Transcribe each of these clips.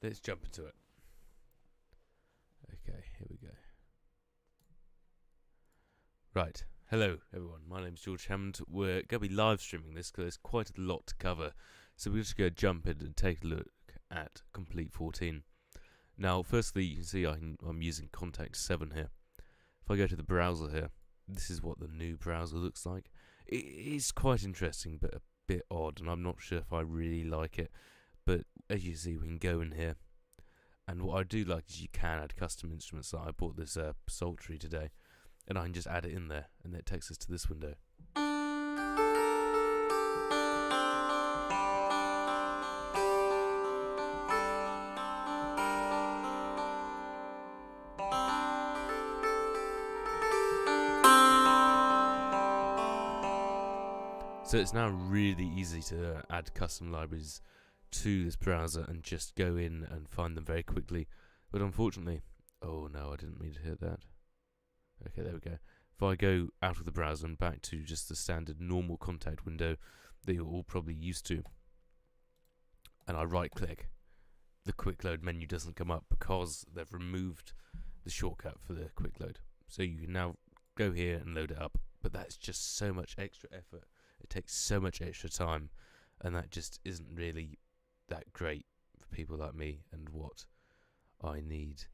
let's jump into it. Okay, here we go. Right, hello everyone, my name's George Hammond. We're going to be live streaming this because there's quite a lot to cover. So we're just going to jump in and take a look at Komplete 14. Now, firstly, you can see I'm using Contact 7 here. If I go to the browser here, this is what the new browser looks like. It is quite interesting, but a bit odd, and I'm not sure if I really like it. But as you see, we can go in here, and what I do like is you can add custom instruments. Like I bought this psaltery today, and I can just add it in there, and it takes us to this window. So it's now really easy to add custom libraries to this browser and just go in and find them very quickly. But unfortunately, oh no, I didn't mean to hit that. Okay, there we go. If I go out of the browser and back to just the standard normal contact window that you're all probably used to, and I right click, the quick load menu doesn't come up because they've removed the shortcut for the quick load. So you can now go here and load it up, but that's just so much extra effort. It takes so much extra time, and that just isn't really that great for people like me and what I need.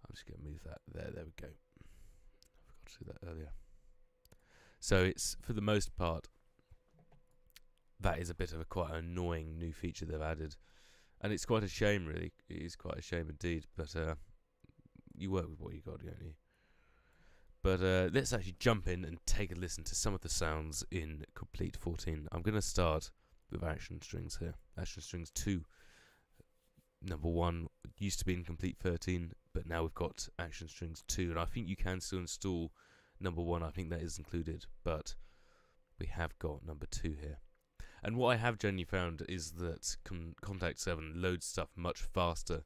I'm just going to move that there. There we go. I forgot to do that earlier. So it's, for the most part, that is a bit of a quite annoying new feature they've added, and it's quite a shame, really. It is quite a shame indeed, but you work with what you got, don't you? But let's actually jump in and take a listen to some of the sounds in Komplete 14. I'm going to start with Action Strings here. Action Strings 2, number 1, used to be in Komplete 13, but now we've got Action Strings 2. And I think you can still install number 1. I think that is included, but we have got number 2 here. And what I have generally found is that Contact 7 loads stuff much faster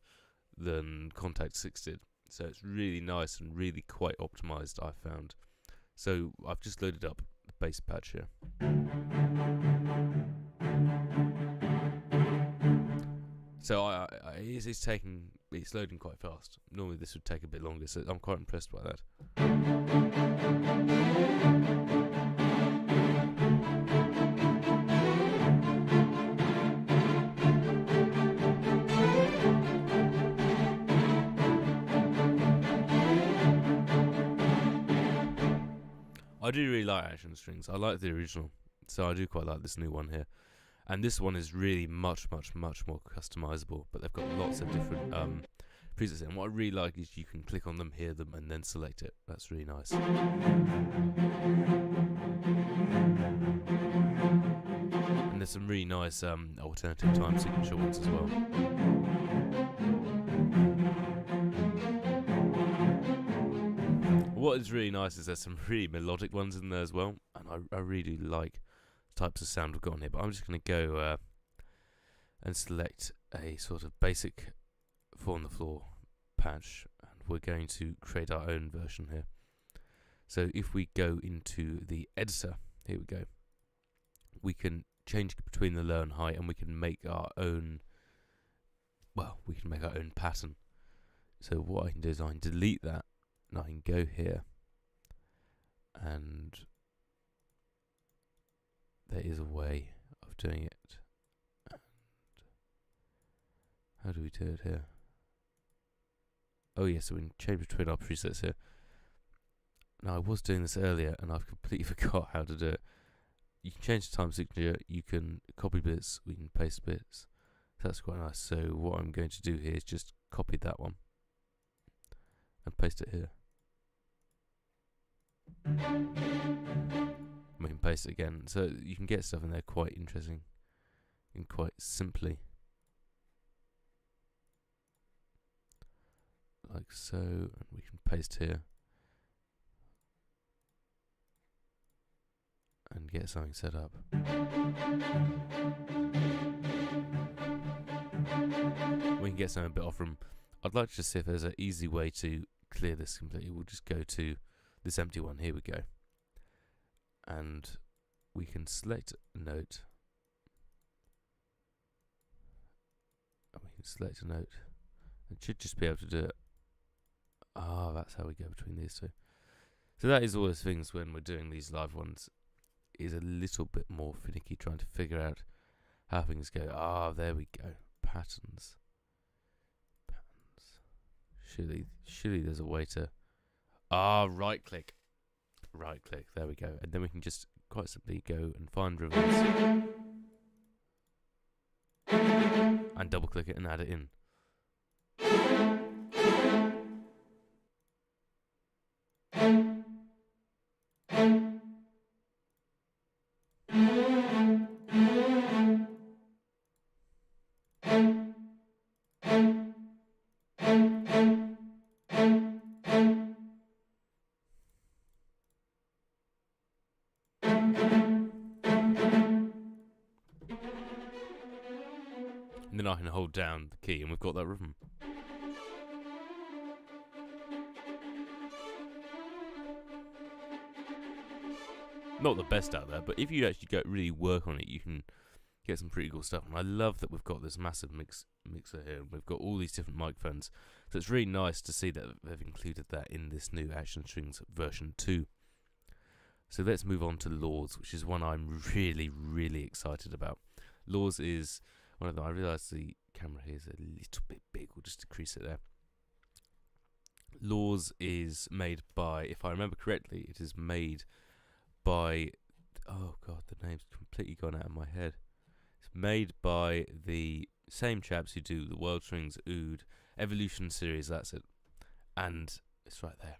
than Contact 6 did. So it's really nice and really quite optimized, I've found. So I've just loaded up the bass patch here. So it's loading quite fast. Normally this would take a bit longer, so I'm quite impressed by that. I do really like Action Strings. I like the original, so I do quite like this new one here. And this one is really much more customizable, but they've got lots of different presets. And what I really like is you can click on them, hear them, and then select it. That's really nice. And there's some really nice alternative time signature ones as well. What is really nice is there's some really melodic ones in there as well, and I really do like the types of sound we've got on here. But I'm just going to go and select a sort of basic 4 on the floor patch, and we're going to create our own version here. So if we go into the editor, here we go, we can change between the low and high, and we can make our own, well, we can make our own pattern. So what I can do is I can delete that, and I can go here, and there is a way of doing it. And how do we do it here? Oh yes, so we can change between our presets here. Now I was doing this earlier and I've completely forgot how to do it. You can change the time signature, you can copy bits, we can paste bits. So that's quite nice. So what I'm going to do here is just copy that one and paste it here. We can paste it again, so you can get stuff in there quite interesting and quite simply, like so, and we can paste here and get something set up. We can get something a bit off from. I'd like to just see if there's an easy way to clear this completely. We'll just go to this empty one. Here we go. And we can select a note. And we can select a note. It should just be able to do it. Ah, that's how we go between these two. So that is all those things when we're doing these live ones. Is a little bit more finicky trying to figure out how things go. Ah, there we go. Patterns. Surely there's a way to... Ah, right click. Right click, there we go. And then we can just quite simply go and find rhythms. And double click it and add it in. And then I can hold down the key and we've got that rhythm. Not the best out there, but if you actually go really work on it, you can get some pretty cool stuff. And I love that we've got this massive mixer here, and we've got all these different microphones. So it's really nice to see that they've included that in this new Action Strings version 2. So let's move on to Laws, which is one I'm really, really excited about. Laws is one of them. I realise the camera here is a little bit big. We'll just decrease it there. Laws is made by, if I remember correctly, it is made by, oh god, the name's completely gone out of my head. It's made by the same chaps who do the World Strings Oud Evolution series, that's it. And it's right there.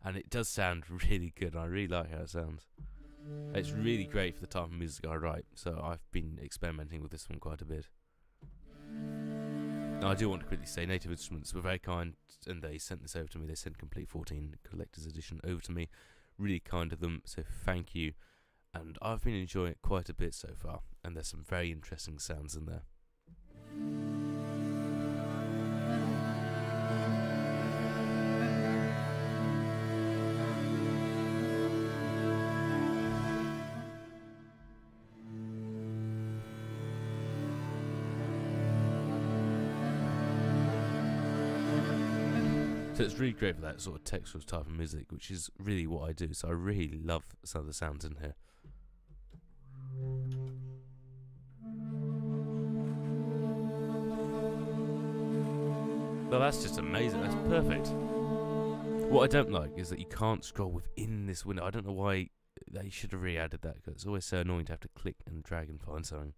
And it does sound really good, and I really like how it sounds. It's really great for the type of music I write, so I've been experimenting with this one quite a bit. Now, I do want to quickly say Native Instruments were very kind, and they sent this over to me. They sent Komplete 14 Collector's Edition over to me. Really kind of them, so thank you. And I've been enjoying it quite a bit so far, and there's some very interesting sounds in there. So it's really great for that sort of textural type of music, which is really what I do. So I really love some of the sounds in here. Well, that's just amazing. That's perfect. What I don't like is that you can't scroll within this window. I don't know why they should have re-added that, because it's always so annoying to have to click and drag and find something.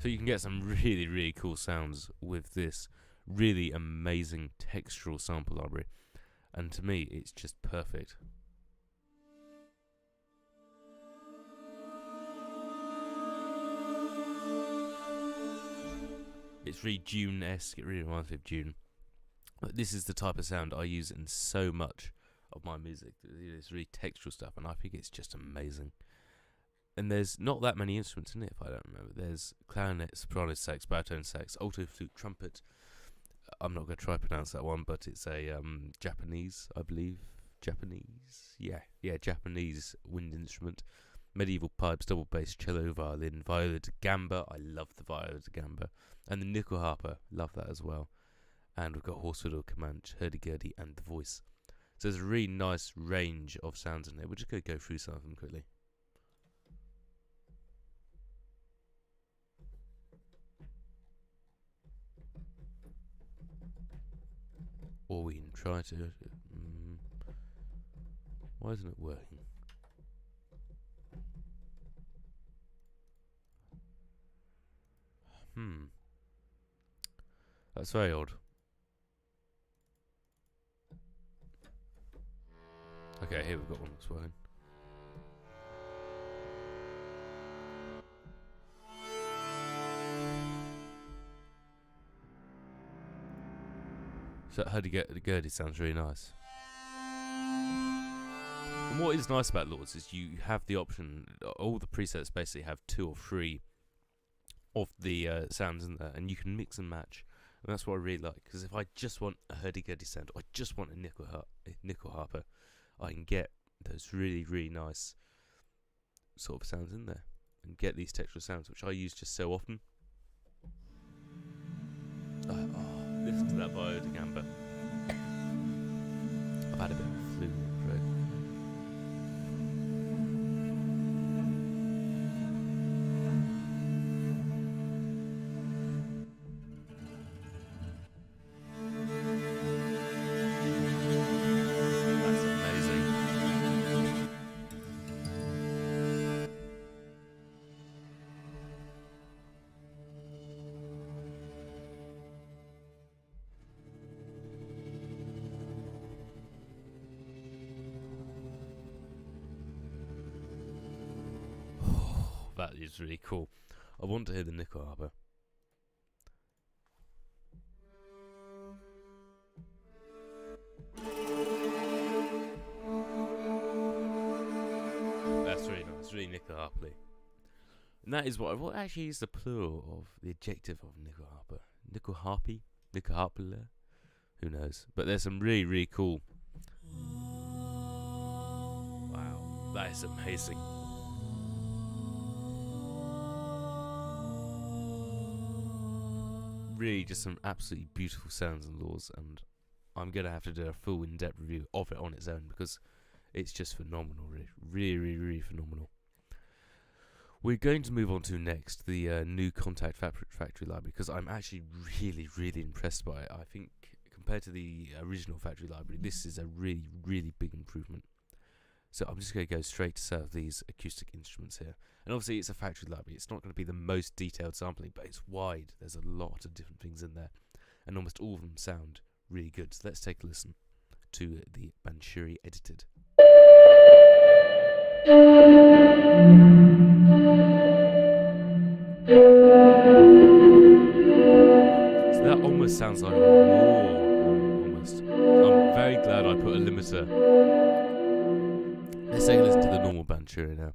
So you can get some really, really cool sounds with this really amazing textural sample library. And to me, it's just perfect. It's really Dune-esque, it really reminds me of Dune. But this is the type of sound I use in so much of my music. It's really textural stuff, and I think it's just amazing. And there's not that many instruments in it, if I don't remember. There's clarinet, soprano sax, baritone sax, alto flute, trumpet. I'm not going to try to pronounce that one, but it's a Japanese, I believe. Japanese? Yeah, Japanese wind instrument. Medieval pipes, double bass, cello, violin, viola da gamba. I love the viola da gamba. And the nickel harper, love that as well. And we've got horse fiddle, Comanche, hurdy-gurdy, and the voice. So there's a really nice range of sounds in there. We're just going to go through some of them quickly. Or we can try to... why isn't it working? That's very odd. Okay, here we've got one that's working. So hurdy-gurdy sounds really nice. And what is nice about Lords is you have the option, all the presets basically have 2 or 3 of the sounds in there, and you can mix and match. And that's what I really like, because if I just want a hurdy-gurdy sound, or I just want a nickel harper, I can get those really, really nice sort of sounds in there, and get these textural sounds, which I use just so often. Listen to that viol de gamba. I've had a bit of a flu, I'm afraid. That's amazing. That is really cool. I want to hear the nickel harper. That's really nice, really nickel harpy. And that is what actually is the plural of the adjective of nickel harper. Nickel harpy? Nickel harper? Who knows? But there's some really, really cool. Wow, that is amazing. Really just some absolutely beautiful sounds and laws, and I'm going to have to do a full in-depth review of it on its own, because it's just phenomenal, really phenomenal. We're going to move on to next the new Contact Factory library, because I'm actually really impressed by it. I think compared to the original factory library, this is a really big improvement. So I'm just going to go straight to some of these acoustic instruments here. And obviously it's a factory library. It's not going to be the most detailed sampling, but it's wide. There's a lot of different things in there, and almost all of them sound really good. So let's take a listen to the Banshuri edited. So that almost sounds like a war horn, almost. I'm very glad I put a limiter. Let's take a listen to the normal Banshuri now.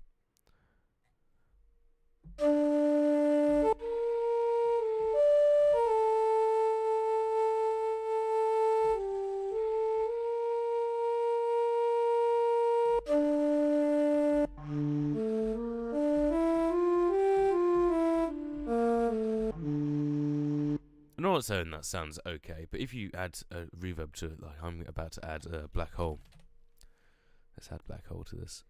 I'm not saying that sounds okay, but if you add a reverb to it, like I'm about to add a black hole. Let's add black hole to this.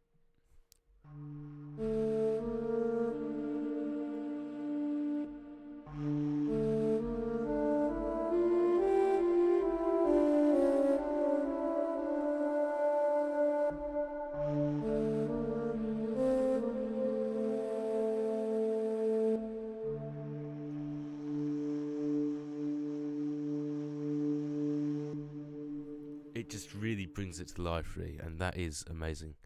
It just really brings it to life, really, and that is amazing.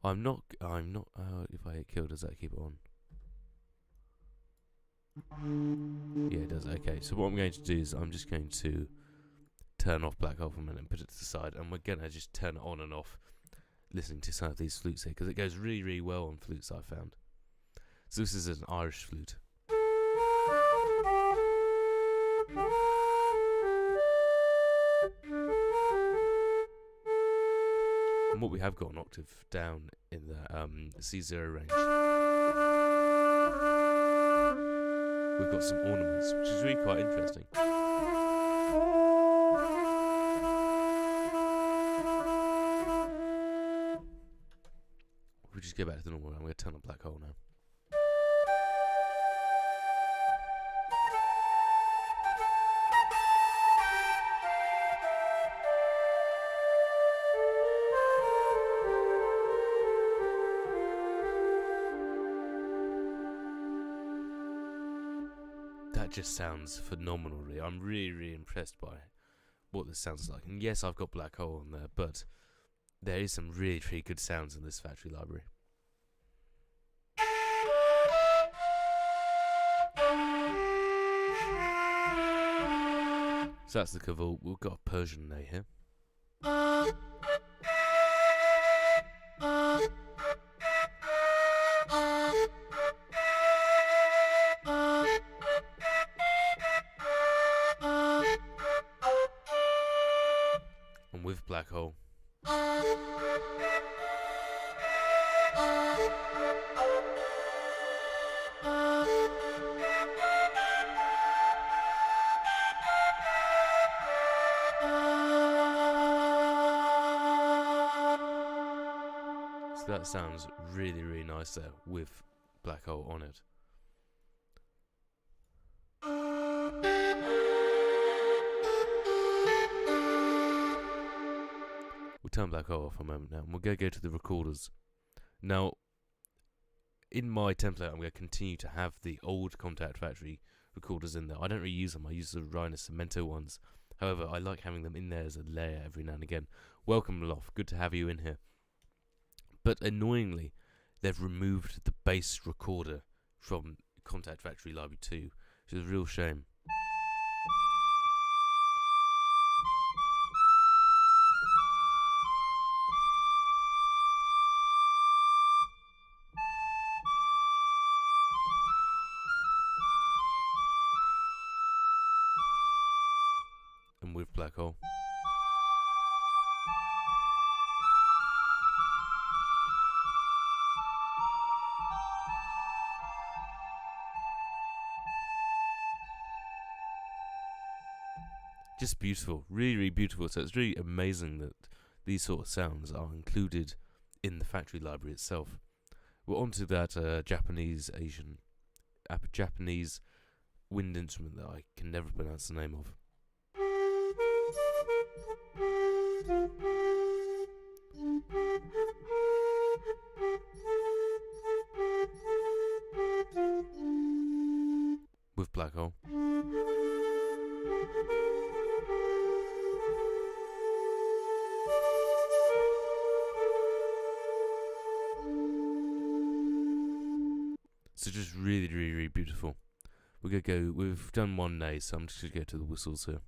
I'm not, if I hit kill, does that keep it on? Yeah, it does. Okay, so what I'm going to do is I'm just going to turn off black hole for a minute and put it to the side, and we're going to just turn it on and off, listening to some of these flutes here, because it goes really well on flutes, I've found. So this is an Irish flute. And what we have got an octave down in the C0 range. We've got some ornaments, which is really quite interesting. We'll just go back to the normal. I'm going to turn on black hole now. That just sounds phenomenal, really. I'm really impressed by what this sounds like. And yes, I've got black hole on there, but there is some really good sounds in this factory library. So that's the Cavall. We've got a Persian A here. And with Black Hole. So that sounds really, really nice there with Black Hole on it. We'll turn Black Hole off a moment now, and we'll go to the recorders. Now, in my template, I'm going to continue to have the old Contact Factory recorders in there. I don't really use them. I use the Rhino Cemento ones. However, I like having them in there as a layer every now and again. Welcome, Loft. Good to have you in here. But annoyingly, they've removed the bass recorder from Contact Factory Library 2, which is a real shame. And with Black Hole. Just beautiful, really, really beautiful. So it's really amazing that these sort of sounds are included in the factory library itself. We're onto that Japanese wind instrument that I can never pronounce the name of. With Black Hole. So just really, really, really beautiful. We're going to go, we've done one nay, so I'm just going to go to the whistles here.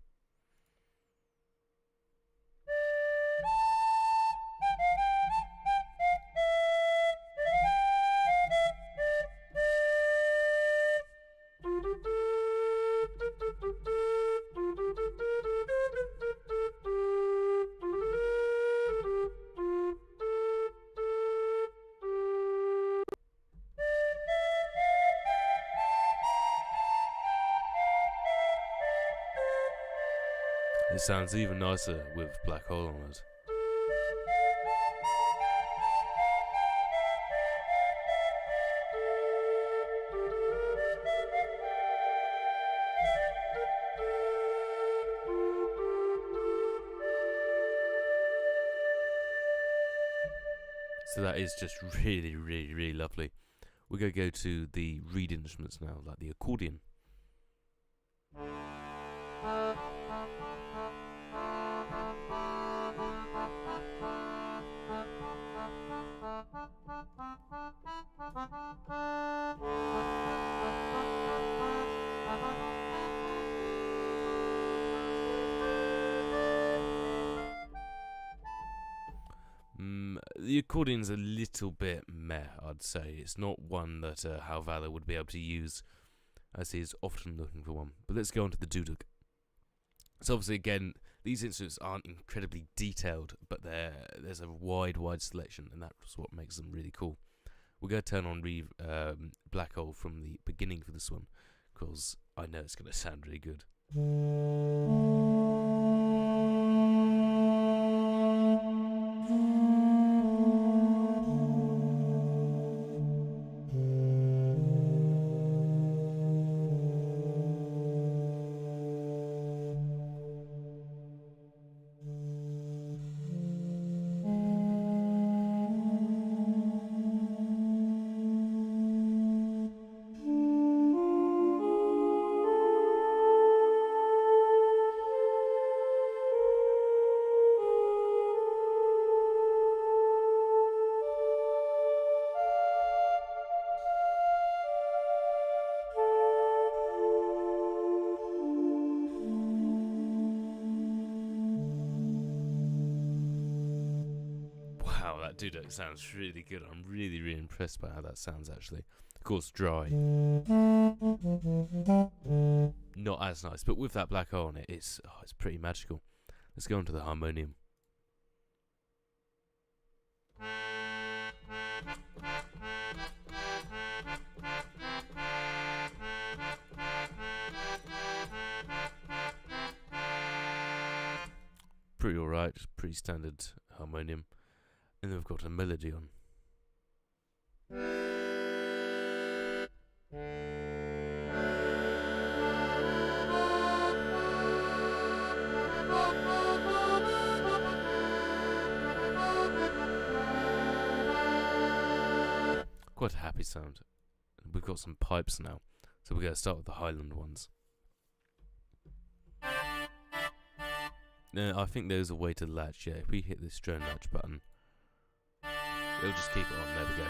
It sounds even nicer with Black Hole on it. So that is just really, really, really lovely. We're going to go to the reed instruments now, like the accordion. The accordion's a little bit meh, I'd say. It's not one that Halvala would be able to use, as he is often looking for one. But let's go on to the duduk. So obviously, again, these instruments aren't incredibly detailed, but there's a wide selection, and that's what makes them really cool. We're going to turn on Black Hole from the beginning for this one, because I know it's going to sound really good. That duduk sounds really good. I'm really, really impressed by how that sounds, actually. Of course, dry. Not as nice, but with that black hole on it, it's pretty magical. Let's go on to the harmonium. Pretty alright, just pretty standard harmonium. And then we've got a melody on. Quite a happy sound. We've got some pipes now, so we're going to start with the Highland ones. I think there's a way to latch, yeah. If we hit this drone latch button, it'll just keep it on. There we go.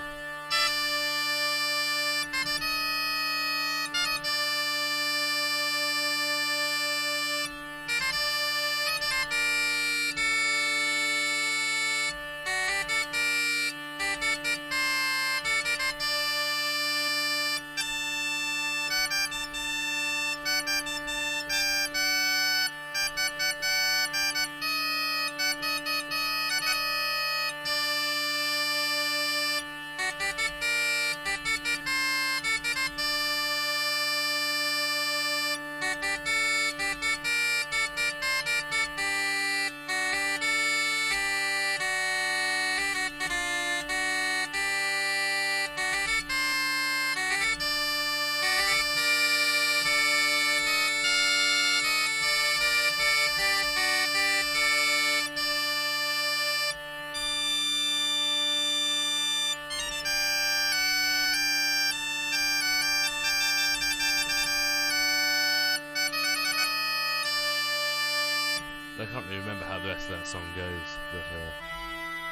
I can't really remember how the rest of that song goes, but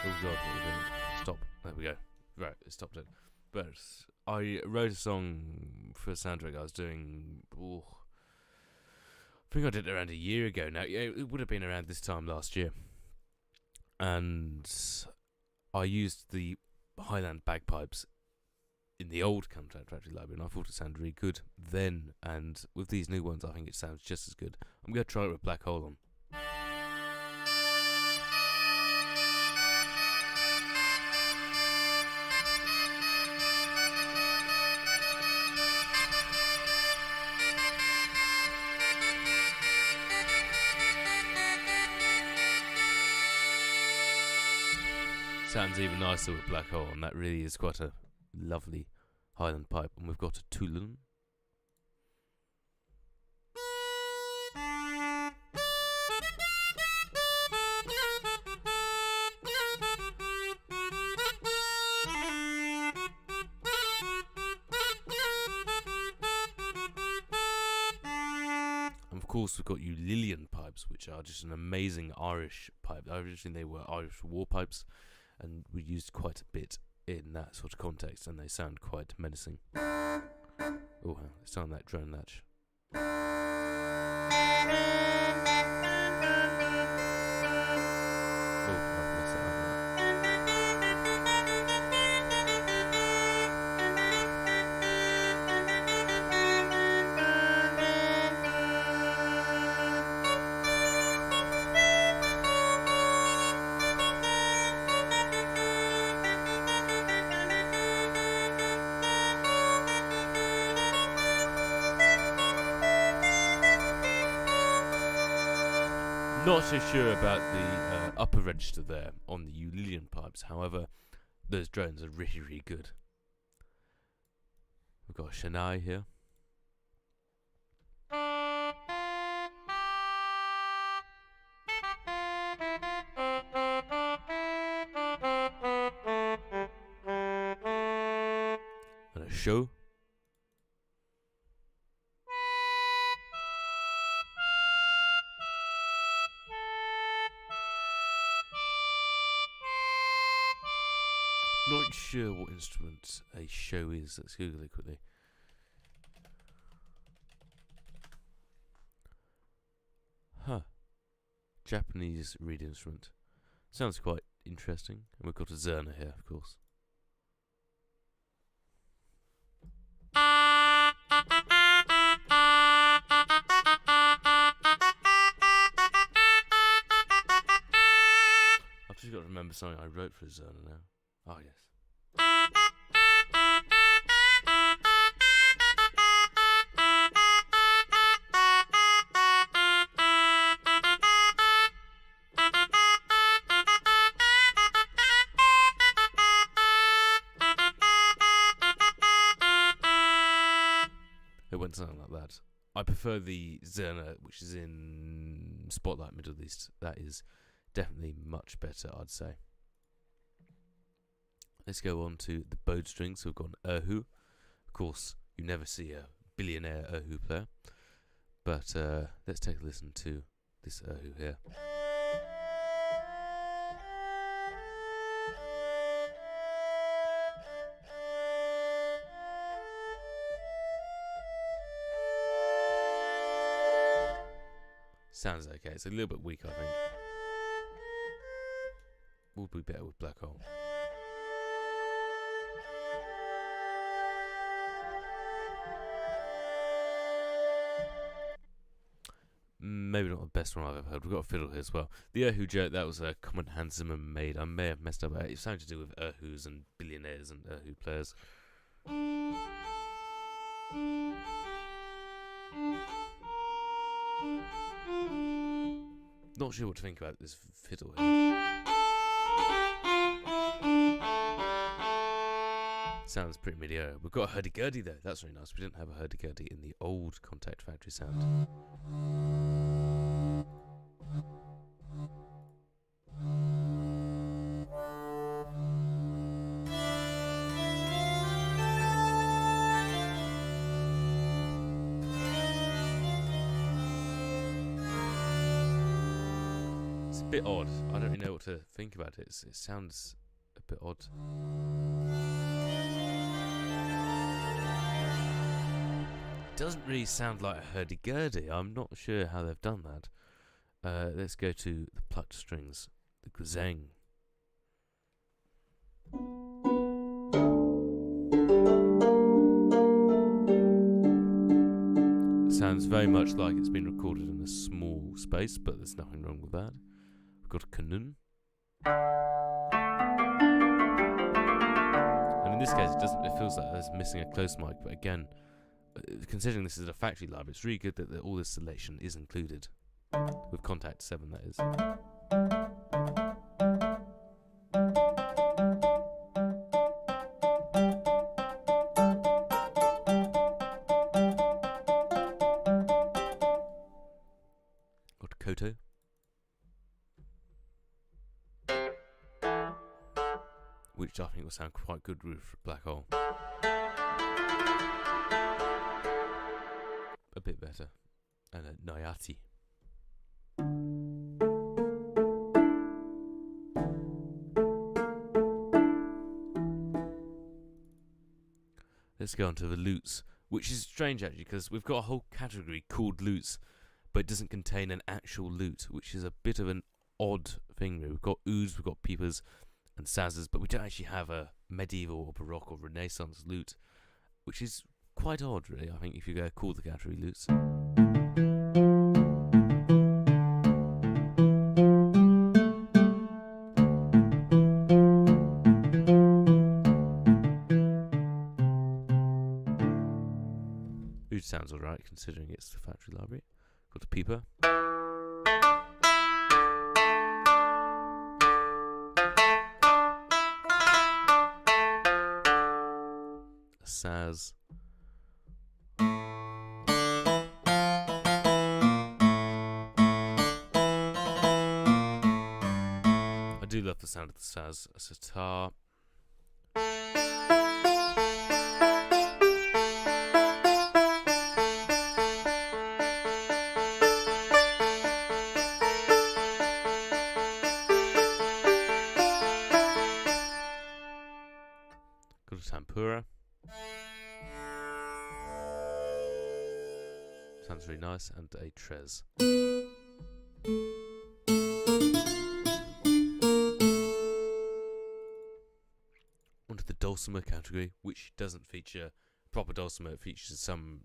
oh god, what are we doing? Stop. There we go. Right, it stopped it. But I wrote a song for a soundtrack I was doing. I think I did it around a year ago now. Yeah, it would have been around this time last year. And I used the Highland bagpipes in the old Komplete Factory library, and I thought it sounded really good then. And with these new ones, I think it sounds just as good. I'm going to try it with Black Hole on. Sounds even nicer with Black Hole, and that really is quite a lovely Highland pipe. And we've got a Tulun. And of course we've got Lillian pipes, which are just an amazing Irish pipe. Originally they were Irish war pipes, and we used quite a bit in that sort of context, and they sound quite menacing. Oh, let's sound that drone latch. Not so sure about the upper register there on the Lillian pipes. However, those drones are really, really good. We've got Chennai here. And a show. Not sure what instrument a show is. Let's Google it quickly. Japanese reed instrument. Sounds quite interesting. And we've got a Zerner here, of course. I've just got to remember something I wrote for a Zerner now. Oh, yes. It went something like that. I prefer the Zerner, which is in Spotlight Middle East. That is definitely much better, I'd say. Let's go on to the bowed strings. So we've got an Erhu. Of course, you never see a billionaire Erhu player. But let's take a listen to this Erhu here. Sounds okay. It's a little bit weak, I think. Would be better with Black Hole. Maybe not the best one I've ever heard. We've got a fiddle here as well. The Erhu joke, that was a comment Hans Zimmer made. I may have messed up. It's something to do with Erhus and billionaires and Erhu players. Not sure what to think about this fiddle here. Sounds pretty mediocre. We've got a hurdy-gurdy though. That's really nice. We didn't have a hurdy-gurdy in the old Contact Factory sound. It's a bit odd. I don't really know what to think about it. It sounds a bit odd. Doesn't really sound like a hurdy-gurdy. I'm not sure how they've done that. Let's go to the plucked strings, the guzheng. Sounds very much like it's been recorded in a small space, but there's nothing wrong with that. We've got a kanun. And in this case, it feels like there's missing a close mic, but again, considering this is a factory library, it's really good that all this selection is included. With Contact 7, that is. Got Koto. Which I think will sound quite good with Black Hole. A bit better. And a Nayati. Let's go on to the lutes, which is strange actually, because we've got a whole category called lutes, but it doesn't contain an actual lute, which is a bit of an odd thing. We've got ouds, we've got pipers and sazes, but we don't actually have a medieval or Baroque or Renaissance lute, which is quite odd, really. I think if you go call the category lutes. Oud sounds alright considering it's the factory library. Got a piper. A saz. I do love the sound of the saz. A sitar. Got a tampura. Sounds really nice. And a trez. to the dulcimer category, which doesn't feature proper dulcimer. It features some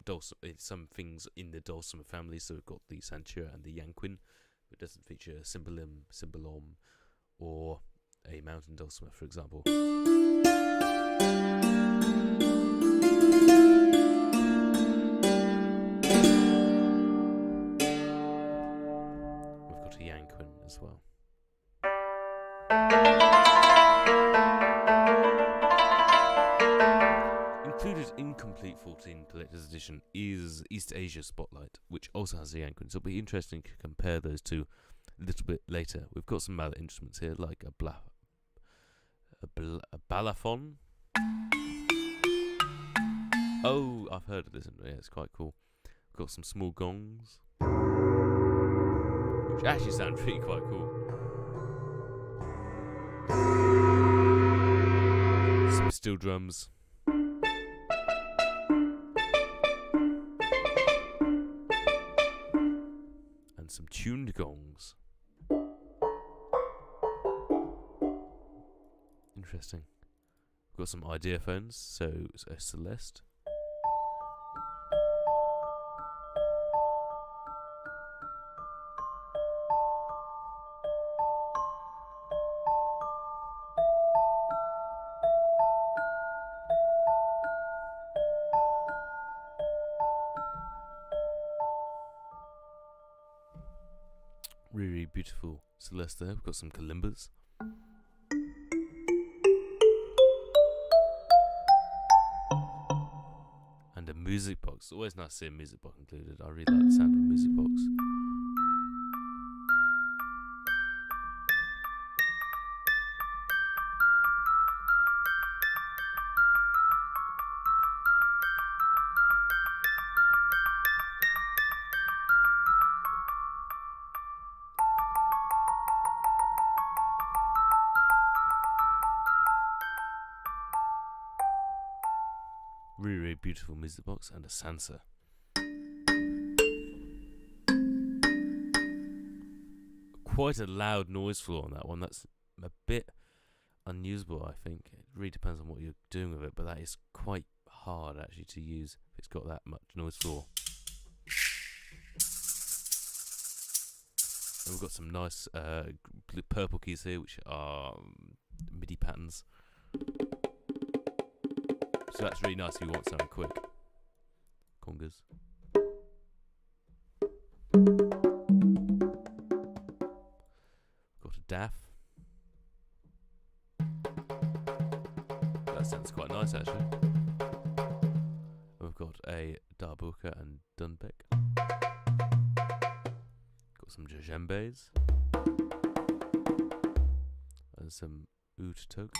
things in the dulcimer family. So we've got the Santura and the Yanquin. It doesn't feature cymbalum, cymbalom, or a mountain dulcimer, for example. We've got a Yanquin as well. Included in Komplete 14 Collector's Edition is East Asia Spotlight, which also has a Yanquin, so it'll be interesting to compare those two a little bit later. We've got some other instruments here, like a balafon. Oh, I've heard of this, yeah, it's quite cool. We've got some small gongs, which actually sound really quite cool. Some steel drums. And some tuned gongs. Interesting. We've got some ideophones, so it's a Celeste. Really beautiful Celeste there. We've got some kalimbas. And a music box. It's always nice to see a music box included. I really like the sound of a music box. Really, really beautiful music box and a Sansa. Quite a loud noise floor on that one. That's a bit unusable, I think. It really depends on what you're doing with it, but that is quite hard actually to use if it's got that much noise floor. And we've got some nice purple keys here, which are MIDI patterns. So that's really nice if you want something quick. Congas. Got a DAF. That sounds quite nice actually. We've got a Darbuka and Dunbeck. Got some djembes. And some oud tog.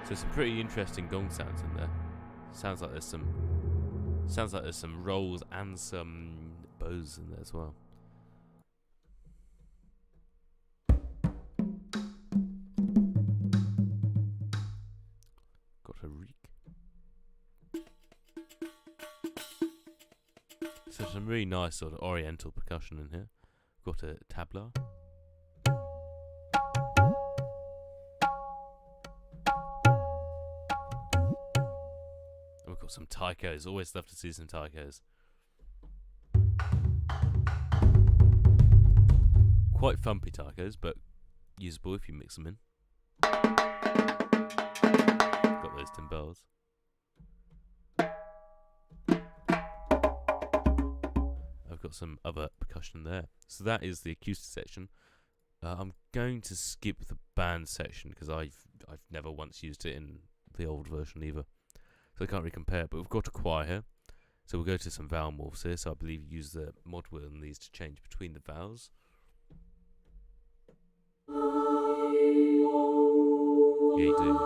So some pretty interesting gong sounds in there. Sounds like there's some rolls and some bows in there as well. Got a reek. So some really nice sort of oriental percussion in here. Got a tabla. Got some taikos. Always love to see some taikos. Quite thumpy taikos, but usable if you mix them in. Got those timbales. I've got some other percussion there. So that is the acoustic section. I'm going to skip the band section because I've never once used it in the old version either. So I can't really compare, but we've got a choir here. So we'll go to some vowel morphs here. So I believe you use the mod wheel in these to change between the vowels. Yeah, you do.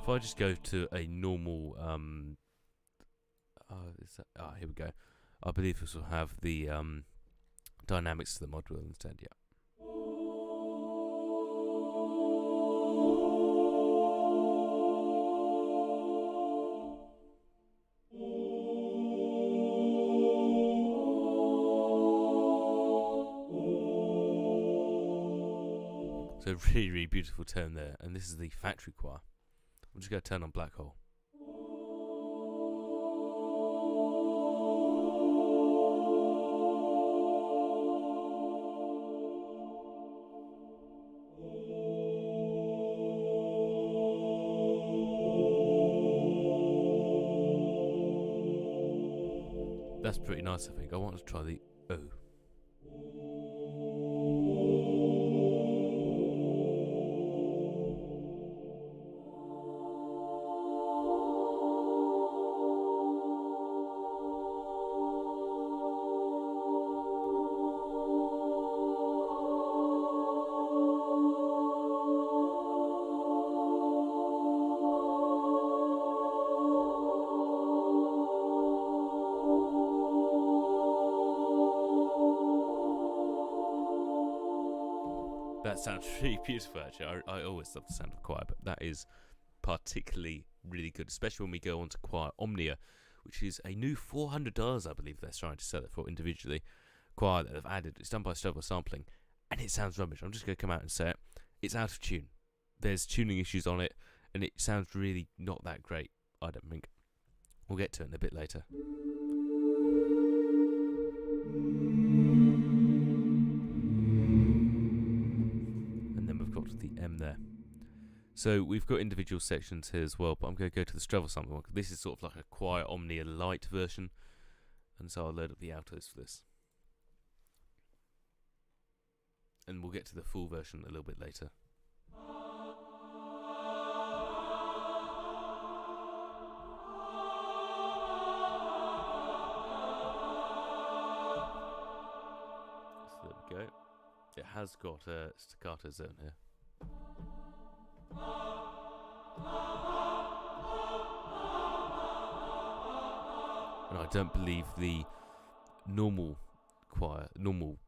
If I just go to a normal, here we go. I believe this will have the dynamics to the mod wheel instead, yeah. So really, really beautiful tone there. And this is the factory choir. I'm just going to turn on Black Hole. That's pretty nice, I think. I want to try the O. That sounds really beautiful, actually. I always love the sound of choir, but that is particularly really good, especially when we go on to Choir Omnia, which is a new $400, I believe they're trying to sell it for individually. Choir that they've added. It's done by Stover Sampling, and it sounds rubbish. I'm just going to come out and say it. It's out of tune. There's tuning issues on it, and it sounds really not that great, I don't think. We'll get to it in a bit later. Got the M there. So we've got individual sections here as well, but I'm going to go to the Strevel sampling one. This is sort of like a Choir Omnia Lite version, and so I'll load up the altos for this. And we'll get to the full version a little bit later. So there we go. It has got a staccato zone here. And I don't believe the normal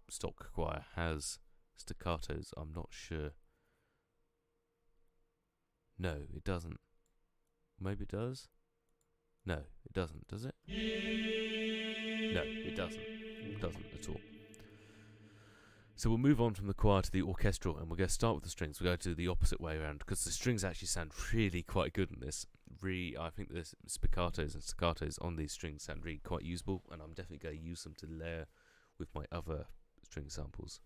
stock choir has staccatos. I'm not sure. No, it doesn't. Maybe it does? No, it doesn't, does it? No, it doesn't. It doesn't at all. So we'll move on from the choir to the orchestral, and we're going to start with the strings. We'll go to the opposite way around, because the strings actually sound really quite good in this. I think the spiccatos and staccatos on these strings sound really quite usable, and I'm definitely going to use them to layer with my other string samples.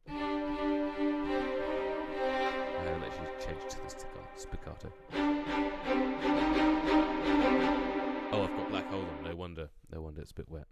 And let's just change to the spiccato. Oh, I've got Black Hole on. No wonder it's a bit wet.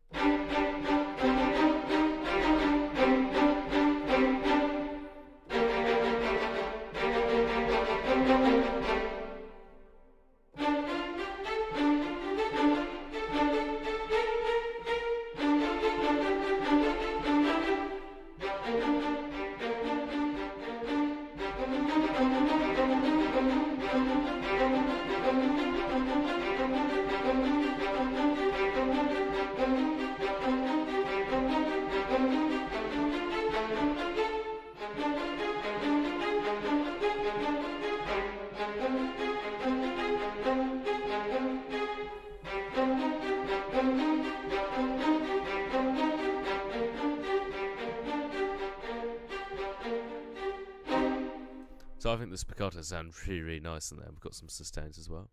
So I think the spiccatos sound really, really nice in there. We've got some sustains as well.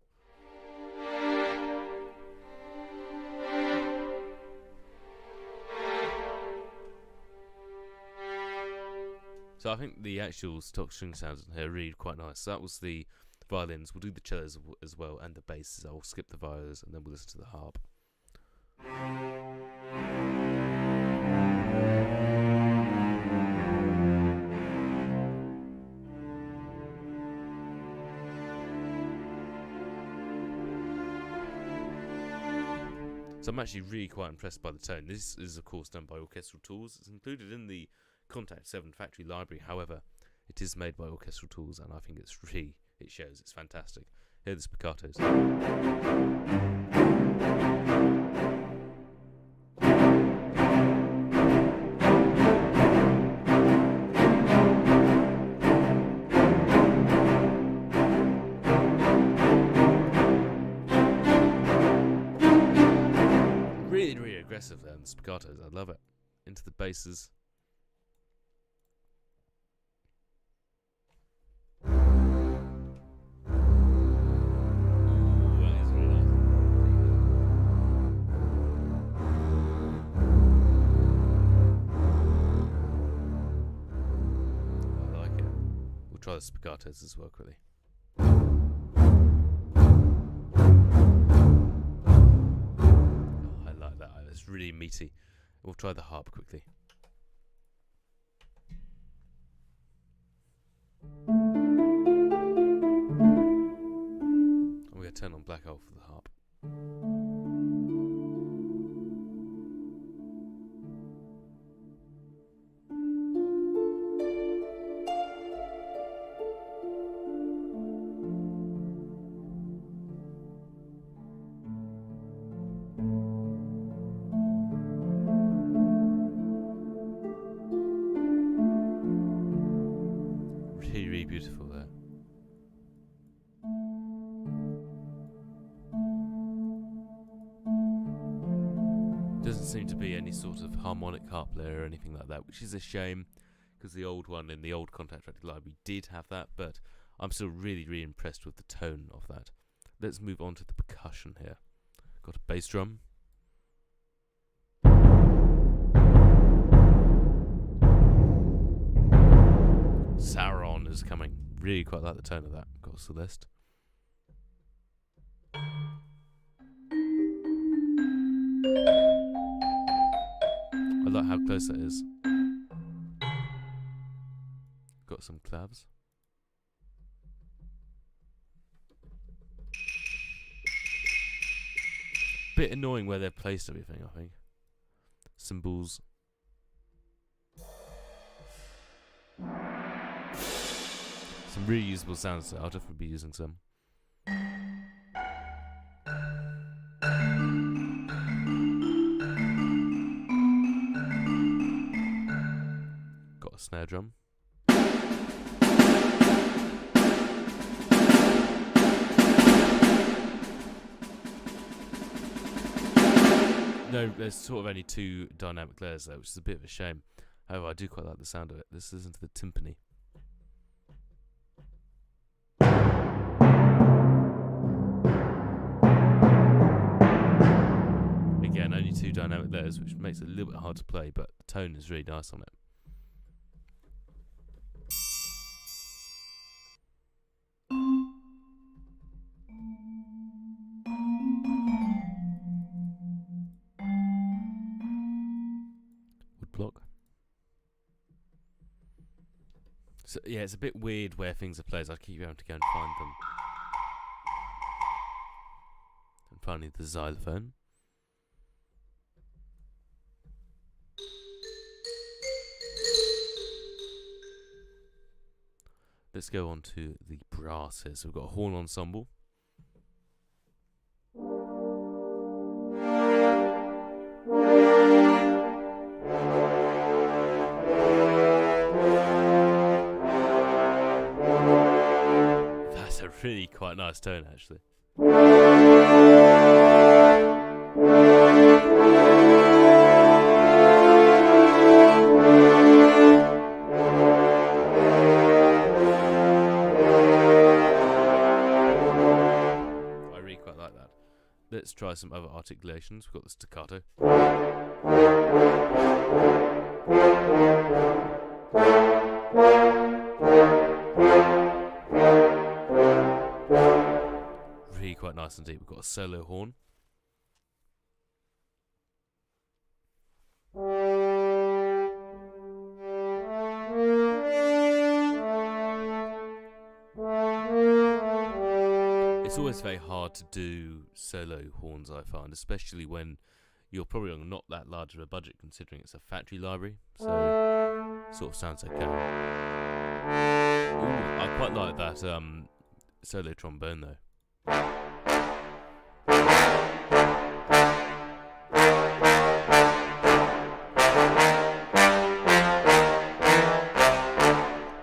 So I think the actual stock string sounds in here are really quite nice. So that was the violins. We'll do the cellos as well, and the basses. I'll skip the violas, and then we'll listen to the harp. So I'm actually really quite impressed by the tone. This is of course done by Orchestral Tools. It's included in the Contact 7 factory library. However, it is made by Orchestral Tools, and I think it shows. It's fantastic. Here are the spiccatos. Really aggressive there, and the spiccatos. I love it. Into the basses. spiccatos as well, quickly. Oh, I like that. It's really meaty. We'll try the harp quickly. I'm going to turn on Black Hole for the harp. Really beautiful there. Doesn't seem to be any sort of harmonic harp player or anything like that, which is a shame, because the old one in the old Contact Track library did have that, but I'm still really impressed with the tone of that. Let's move on to the percussion here. Got a bass drum. Sauron is coming. Really quite like the tone of that. Got Celeste. I like how close that is. Got some clavs. Bit annoying where they've placed everything, I think. Cymbals. Some really usable sounds there. I'll definitely be using some. Got a snare drum. No, there's sort of only 2 dynamic layers there, which is a bit of a shame. However, I do quite like the sound of it. Let's listen to the timpani. Again, only 2 dynamic layers, which makes it a little bit hard to play, but the tone is really nice on it. Woodblock. So yeah, it's a bit weird where things are placed. I keep having to go and find them. And finally, the xylophone. Let's go on to the brass here. So we've got a horn ensemble. That's a really quite nice tone, actually. Let's try some other articulations. We've got the staccato. Really quite nice and deep. We've got a solo horn. It's always very hard to do solo horns, I find, especially when you're probably on not that large of a budget, considering it's a factory library, so sort of sounds okay. Ooh, I quite like that solo trombone though.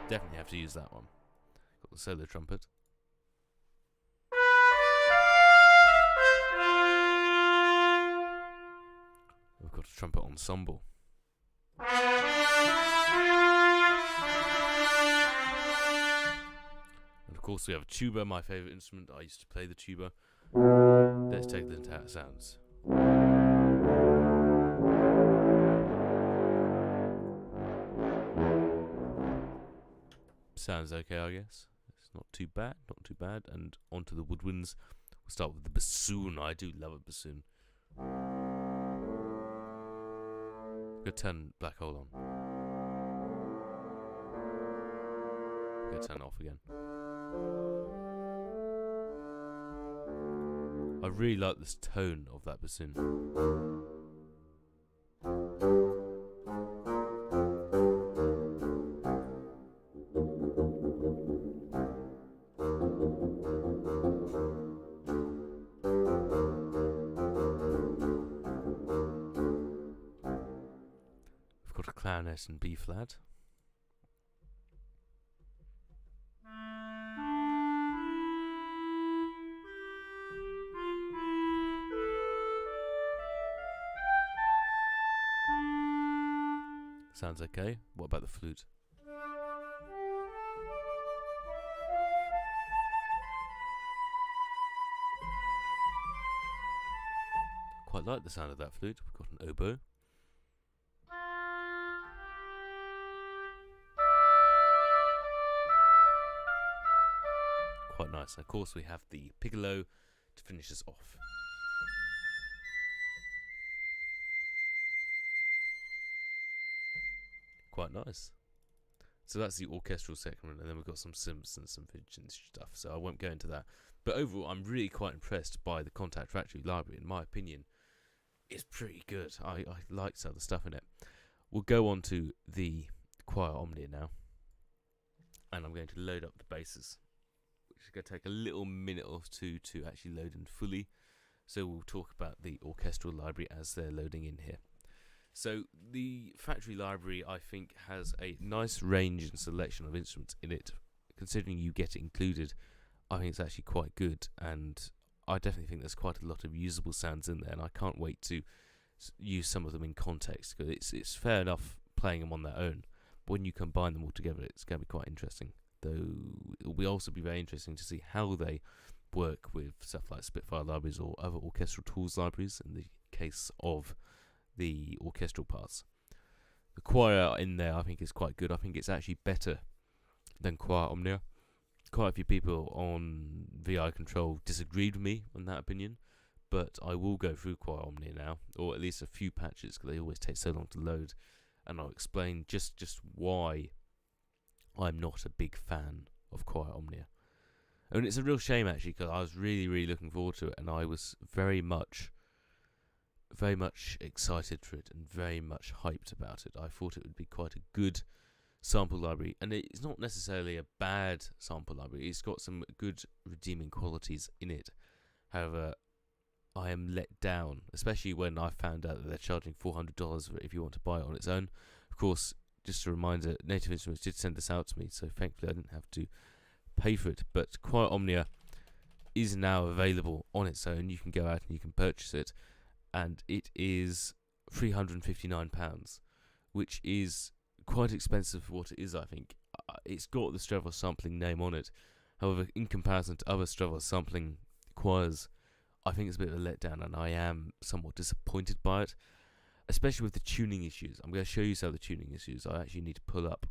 Definitely have to use that one. Got the solo trumpet. We've got a trumpet ensemble. And of course we have a tuba, my favourite instrument. I used to play the tuba. Let's take the entire sounds. Sounds okay, I guess. It's not too bad, not too bad. And onto the woodwinds. We'll start with the bassoon. I do love a bassoon. Go turn Black Hole on. Go turn it off again. I really like this tone of that bassoon. We've got a clarinet and B flat. Sounds okay. What about the flute? Quite like the sound of that flute. We've got an oboe. Quite nice. And of course we have the piccolo to finish us off. Quite nice. So that's the orchestral segment, and then we've got some synths and some Fijian stuff, so I won't go into that. But overall, I'm really quite impressed by the Contact Factory library. In my opinion, it's pretty good. I like some of the stuff in it. We'll go on to the Choir Omnia now, and I'm going to load up the basses, which is going to take a little minute or two to actually load in fully. So we'll talk about the orchestral library as they're loading in here. So the factory library, I think, has a nice range and selection of instruments in it. Considering you get it included, I think it's actually quite good, and I definitely think there's quite a lot of usable sounds in there, and I can't wait to use some of them in context, because it's fair enough playing them on their own, but when you combine them all together, it's going to be quite interesting. Though it will also be very interesting to see how they work with stuff like Spitfire libraries or other orchestral tools libraries in the case of the orchestral parts. The choir in there, I think, is quite good. I think it's actually better than Choir Omnia. Quite a few people on VI Control disagreed with me on that opinion, but I will go through Choir Omnia now, or at least a few patches, because they always take so long to load, and I'll explain just why I'm not a big fan of Choir Omnia. And it's a real shame, actually, because I was really looking forward to it, and I was very much excited for it and very much hyped about it. I thought it would be quite a good sample library, and it's not necessarily a bad sample library. It's got some good redeeming qualities in it. However, I am let down, especially when I found out that they're charging $400 for it if you want to buy it on its own. Of course, just a reminder, Native Instruments did send this out to me, so thankfully I didn't have to pay for it. But Choir Omnia is now available on its own. You can go out and you can purchase it, and it is £359, which is quite expensive for what it is, I think. It's got the Stravos sampling name on it. However, in comparison to other Stravos sampling choirs, I think it's a bit of a letdown, and I am somewhat disappointed by it, especially with the tuning issues. I'm going to show you some of the tuning issues. I actually need to pull up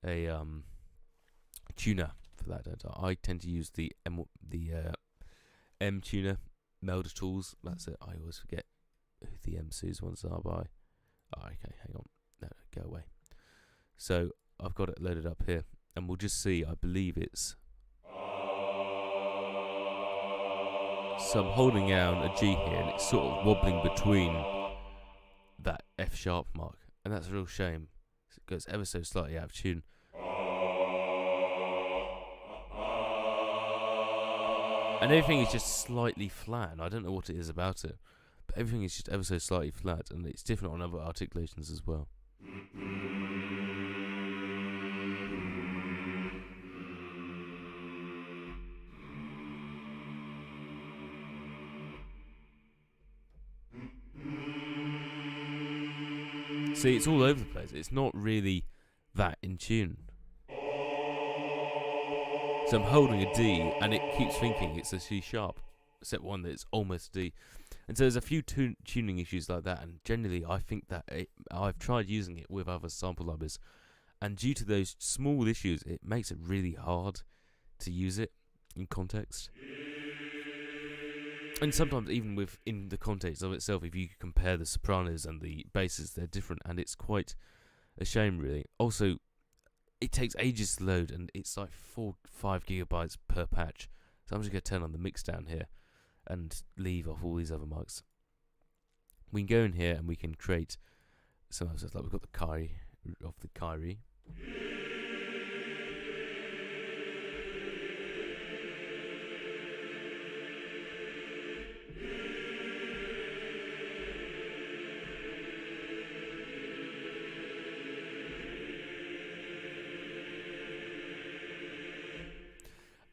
a tuner for that, don't I? I tend to use the M tuner, Melder Tools. That's it. I always forget who the MCs ones are by. Oh, okay, hang on. No, go away. So I've got it loaded up here, and we'll just see. I believe it's. So I'm holding down a G here, and it's sort of wobbling between that F sharp mark, and that's a real shame. It goes ever so slightly out of tune. And everything is just slightly flat, and I don't know what it is about it, but everything is just ever so slightly flat, and it's different on other articulations as well. See, it's all over the place. It's not really that in tune. So I'm holding a D, and it keeps thinking it's a C sharp, except one that it's almost D. And so there's a few tuning issues like that, and generally I think that I've tried using it with other sample libraries, And due to those small issues, it makes it really hard to use it in context. And sometimes even within the context of itself, if you compare the sopranos and the basses, they're different, and it's quite a shame, really. Also, it takes ages to load, and it's like 4-5 gigabytes per patch. So I'm just going to turn on the mix down here and leave off all these other mics. We can go in here and we can create some other stuff. Like we've got the Kyrie off the Kyrie.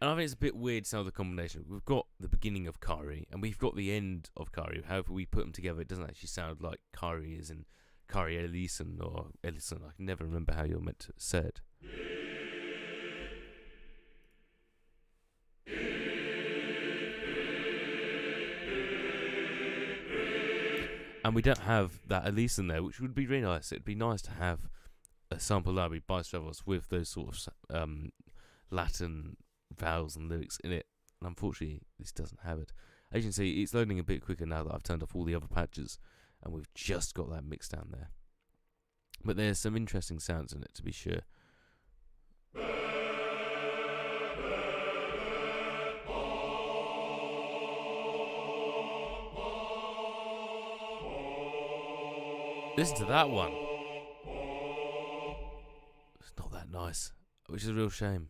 And I think it's a bit weird, some of the combination. We've got the beginning of Kyrie, and we've got the end of Kyrie. However we put them together, it doesn't actually sound like Kyrie is in Kyrie Ellison or Ellison. I can never remember how you're meant to say it. And we don't have that Ellison there, which would be really nice. It'd be nice to have a sample library by Stravos with those sort of Latin vowels and lyrics in it, and unfortunately this doesn't have it. As you can see, it's loading a bit quicker now that I've turned off all the other patches, and we've just got that mix down there. But there's some interesting sounds in it, to be sure. Listen to that one. It's not that nice, which is a real shame.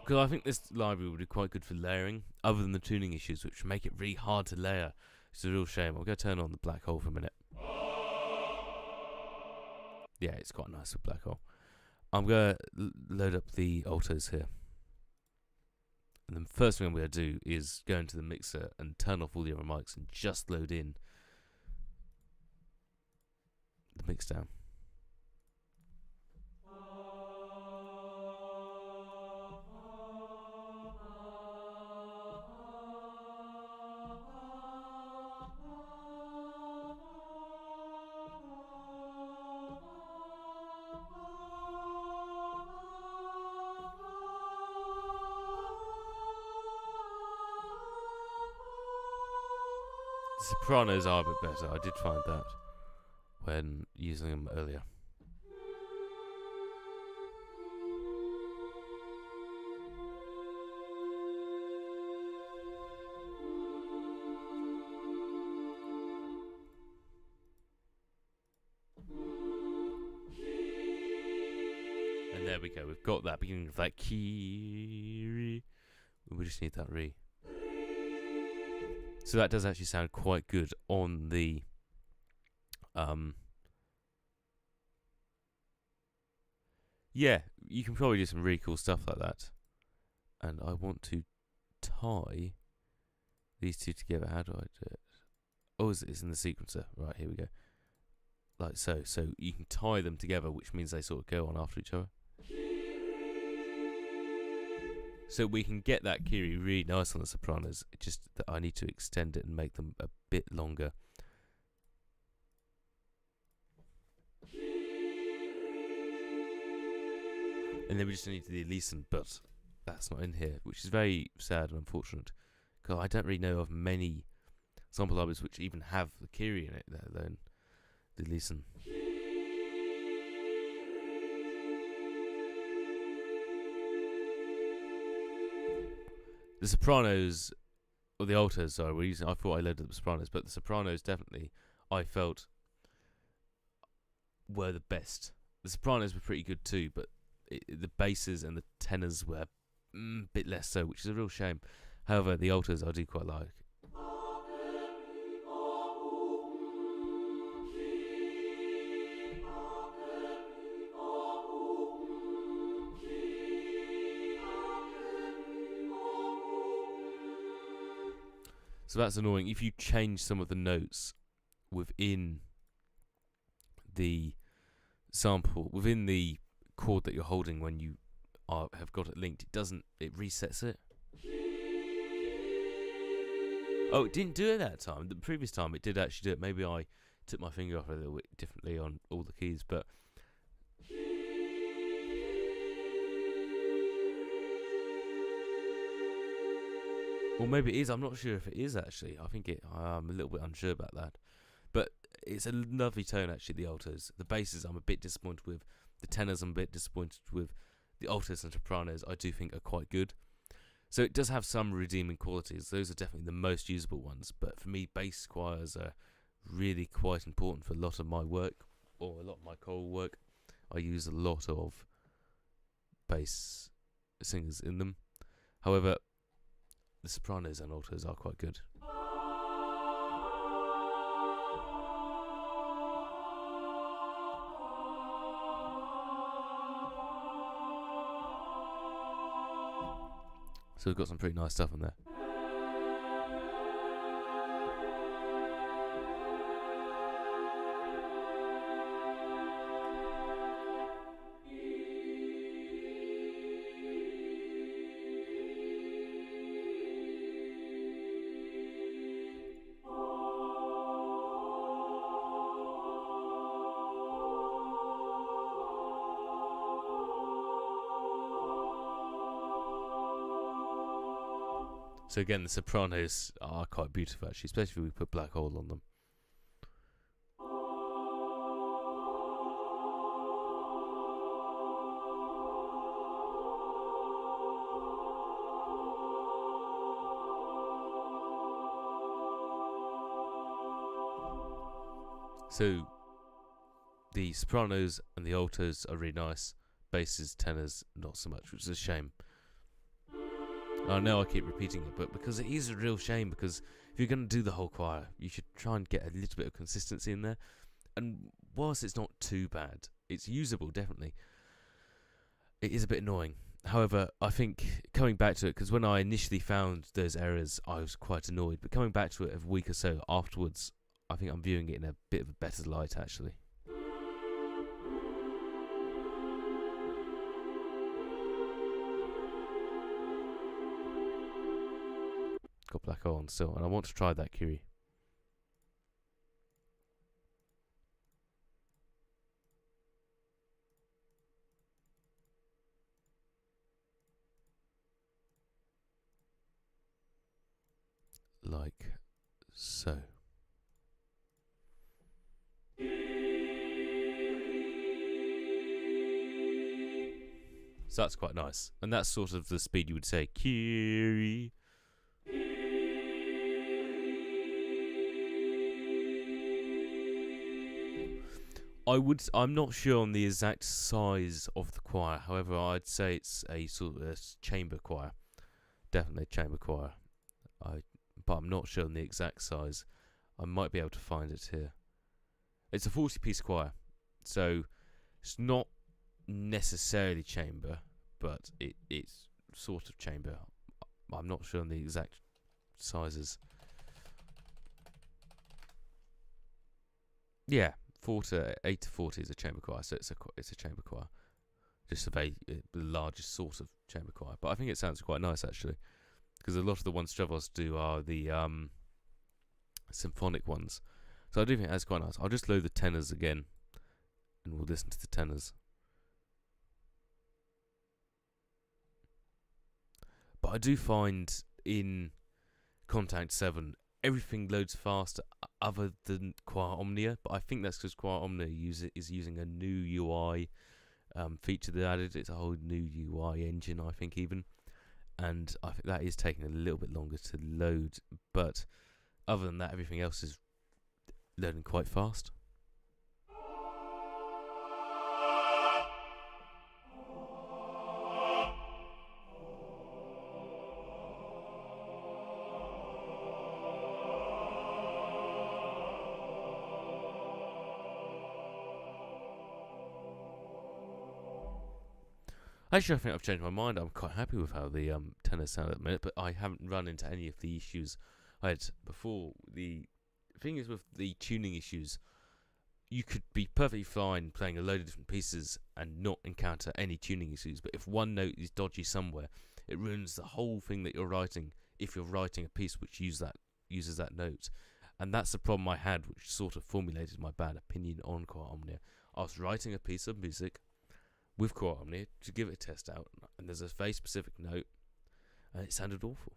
Because I think this library would be quite good for layering, other than the tuning issues, which make it really hard to layer. It's a real shame. I'm going to turn on the black hole for a minute. Yeah, it's quite nice with black hole. I'm going to load up the altos here. And the first thing I'm going to do is go into the mixer and turn off all the other mics and just load in the mix down. The sopranos are a bit better. I did find that when using them earlier. And there we go. We've got that beginning of that key. We just need that re. So that does actually sound quite good on the yeah, you can probably do some really cool stuff like that. And I want to tie these two together. How do I do it? Oh, it's in the sequencer. Right, here we go. Like so. So you can tie them together, which means they sort of go on after each other. So we can get that Kyrie really nice on the sopranos. It's just that I need to extend it and make them a bit longer. And then we just need the Ellison, but that's not in here, which is very sad and unfortunate. Because I don't really know of many sample libraries which even have the Kyrie in it, let alone the Ellison. The sopranos, or the altos, sorry, we're using. I thought I loaded the sopranos, but the sopranos definitely, I felt, were the best. The sopranos were pretty good too, but the basses and the tenors were a bit less so, which is a real shame. However, the altos I do quite like. So that's annoying. If you change some of the notes within the sample, within the chord that you're holding when you have got it linked, it resets it. Oh, it didn't do it that time. The previous time it did actually do it. Maybe I took my finger off a little bit differently on all the keys, but well, maybe it is. I'm not sure if it is actually. I'm a little bit unsure about that. But it's a lovely tone actually. The altos, the basses, I'm a bit disappointed with. The tenors, I'm a bit disappointed with. The altos and sopranos, I do think are quite good. So it does have some redeeming qualities. Those are definitely the most usable ones. But for me, bass choirs are really quite important for a lot of my work, or a lot of my choral work. I use a lot of bass singers in them. However, the sopranos and altos are quite good. So we've got some pretty nice stuff in there. So again, the sopranos are quite beautiful actually, especially if we put black hole on them. So the sopranos and the altos are really nice. Basses, tenors, not so much, which is a shame. I know I keep repeating it, but because it is a real shame, because if you're going to do the whole choir, you should try and get a little bit of consistency in there. And whilst it's not too bad, it's usable, definitely. It is a bit annoying. However, I think coming back to it, because when I initially found those errors, I was quite annoyed. But coming back to it a week or so afterwards, I think I'm viewing it in a bit of a better light, actually. Got black hole on still, and I want to try that Curie. Like so. So that's quite nice, and that's sort of the speed you would say Curie. I'm not sure on the exact size of the choir. However, I'd say it's a sort of a chamber choir. Definitely a chamber choir. But I'm not sure on the exact size. I might be able to find it here. It's a 40-piece choir, so it's not necessarily chamber, but it's sort of chamber. I'm not sure on the exact sizes. Yeah. 8 to 40 is a chamber choir, so it's a chamber choir, just the largest sort of chamber choir. But I think it sounds quite nice actually, because a lot of the ones Stravos do are the symphonic ones, so I do think that's quite nice. I'll just load the tenors again, and we'll listen to the tenors. But I do find in Contact 7 everything loads faster other than Choir Omnia, but I think that's because Choir Omnia is using a new UI feature they added. It's a whole new UI engine, I think, even, and I think that is taking a little bit longer to load, but other than that, everything else is loading quite fast. Actually, I think I've changed my mind. I'm quite happy with how the tenors sound at the minute, but I haven't run into any of the issues I had before. The thing is with the tuning issues, you could be perfectly fine playing a load of different pieces and not encounter any tuning issues, but if one note is dodgy somewhere, it ruins the whole thing that you're writing, if you're writing a piece which uses uses that note. And that's the problem I had, which sort of formulated my bad opinion on Quiet Omnia. I was writing a piece of music with Quiet Omnia to give it a test out, and there's a very specific note, and it sounded awful.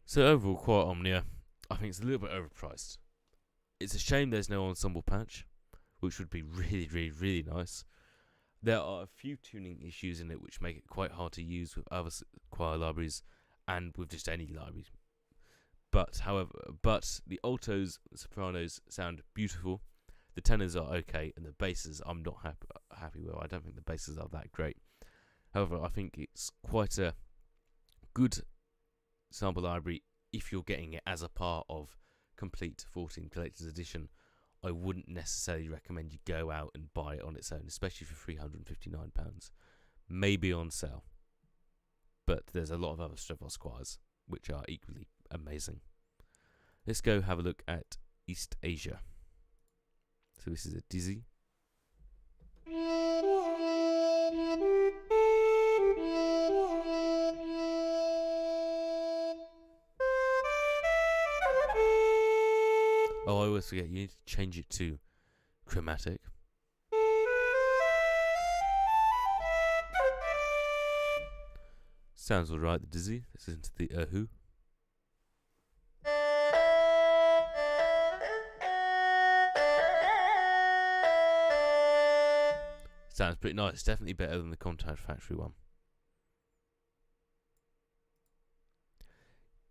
So overall, Quiet Omnia, I think it's a little bit overpriced. It's a shame there's no ensemble patch, which would be really, really, really nice. There are a few tuning issues in it which make it quite hard to use with other choir libraries and with just any library. But the altos, the sopranos sound beautiful. The tenors are okay, and the basses I'm not happy with. I don't think the basses are that great. However, I think it's quite a good sample library if you're getting it as a part of Komplete 14 Collector's Edition. I wouldn't necessarily recommend you go out and buy it on its own, especially for £359. Maybe on sale. But there's a lot of other Stravos choirs which are equally amazing. Let's go have a look at East Asia. So this is a Dizzy. Oh, I always forget, you need to change it to chromatic. Sounds alright, the Dizzy. Let's listen to the Erhu. Sounds pretty nice. Definitely better than the Contact Factory one.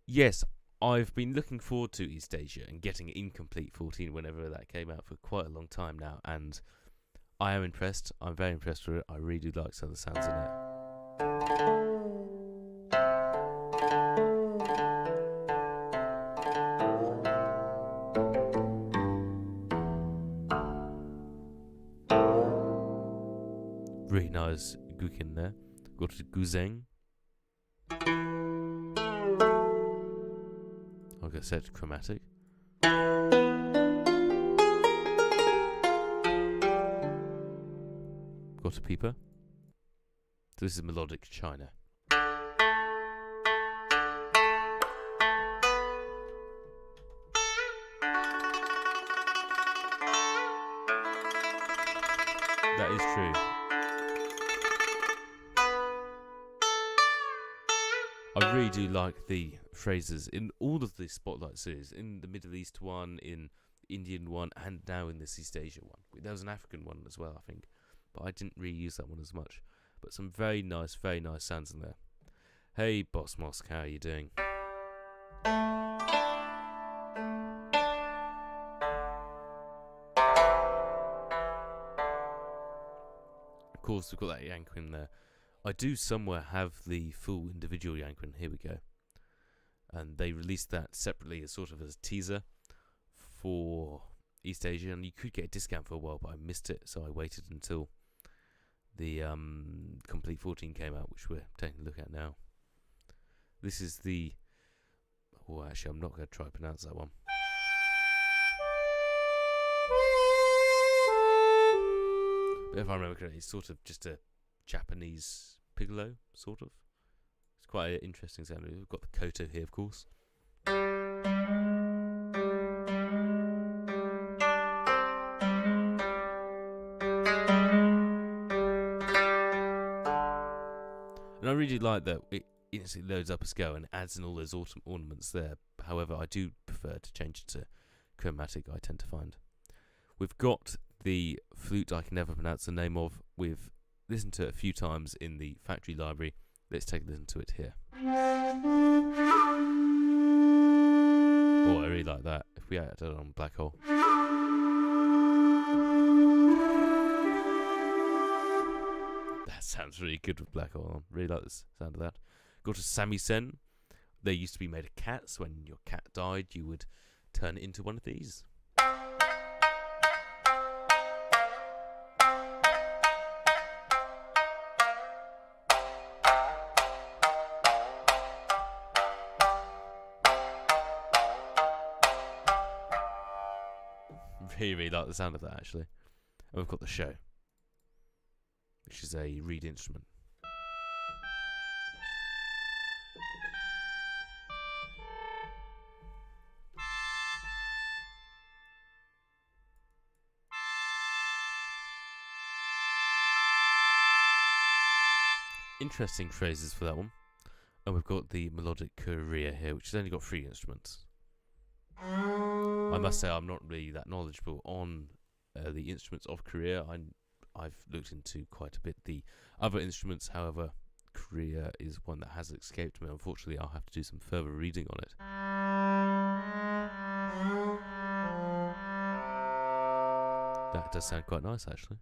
Yes, I've been looking forward to East Asia and getting it in Komplete 14 whenever that came out for quite a long time now, and I am impressed. I'm very impressed with it. I really do like some of the sounds in it. Really nice Gukin there. Got to Guzeng. I'll get set to chromatic. Got a peeper. So this is melodic China. That is true. I really do like the phrases in all of the Spotlight series, in the Middle East one, in the Indian one, and now in this East Asia one. There was an African one as well, I think, but I didn't really use that one as much. But some very nice sounds in there. Hey, Boss Mosk, how are you doing? Of course, we've got that Yanquin there. I do somewhere have the full individual Yanquin. Here we go. And they released that separately as sort of as a teaser for East Asia, and you could get a discount for a while, but I missed it, so I waited until the Komplete 14 came out, which we're taking a look at now. This is the... Oh, actually, I'm not going to try to pronounce that one. But if I remember correctly, it's sort of just a Japanese piccolo, sort of. It's quite an interesting sound. We've got the koto here, of course. And I really like that it instantly loads up a scale and adds in all those ornaments there. However, I do prefer to change it to chromatic, I tend to find. We've got the flute I can never pronounce the name of. We've listened to it a few times in the factory library. Let's take a listen to it here. Oh, I really like that. If we add it on Black Hole. That sounds really good with Black Hole on. Really like the sound of that. Got a samisen. They used to be made of cats. When your cat died, you would turn it into one of these. really like the sound of that, actually. And we've got the show, which is a reed instrument. Interesting phrases for that one. And we've got the melodic career here, which has only got 3 instruments. I must say I'm not really that knowledgeable on the instruments of Korea. I've looked into quite a bit the other instruments, however, Korea is one that has escaped me. Unfortunately, I'll have to do some further reading on it. That does sound quite nice, actually.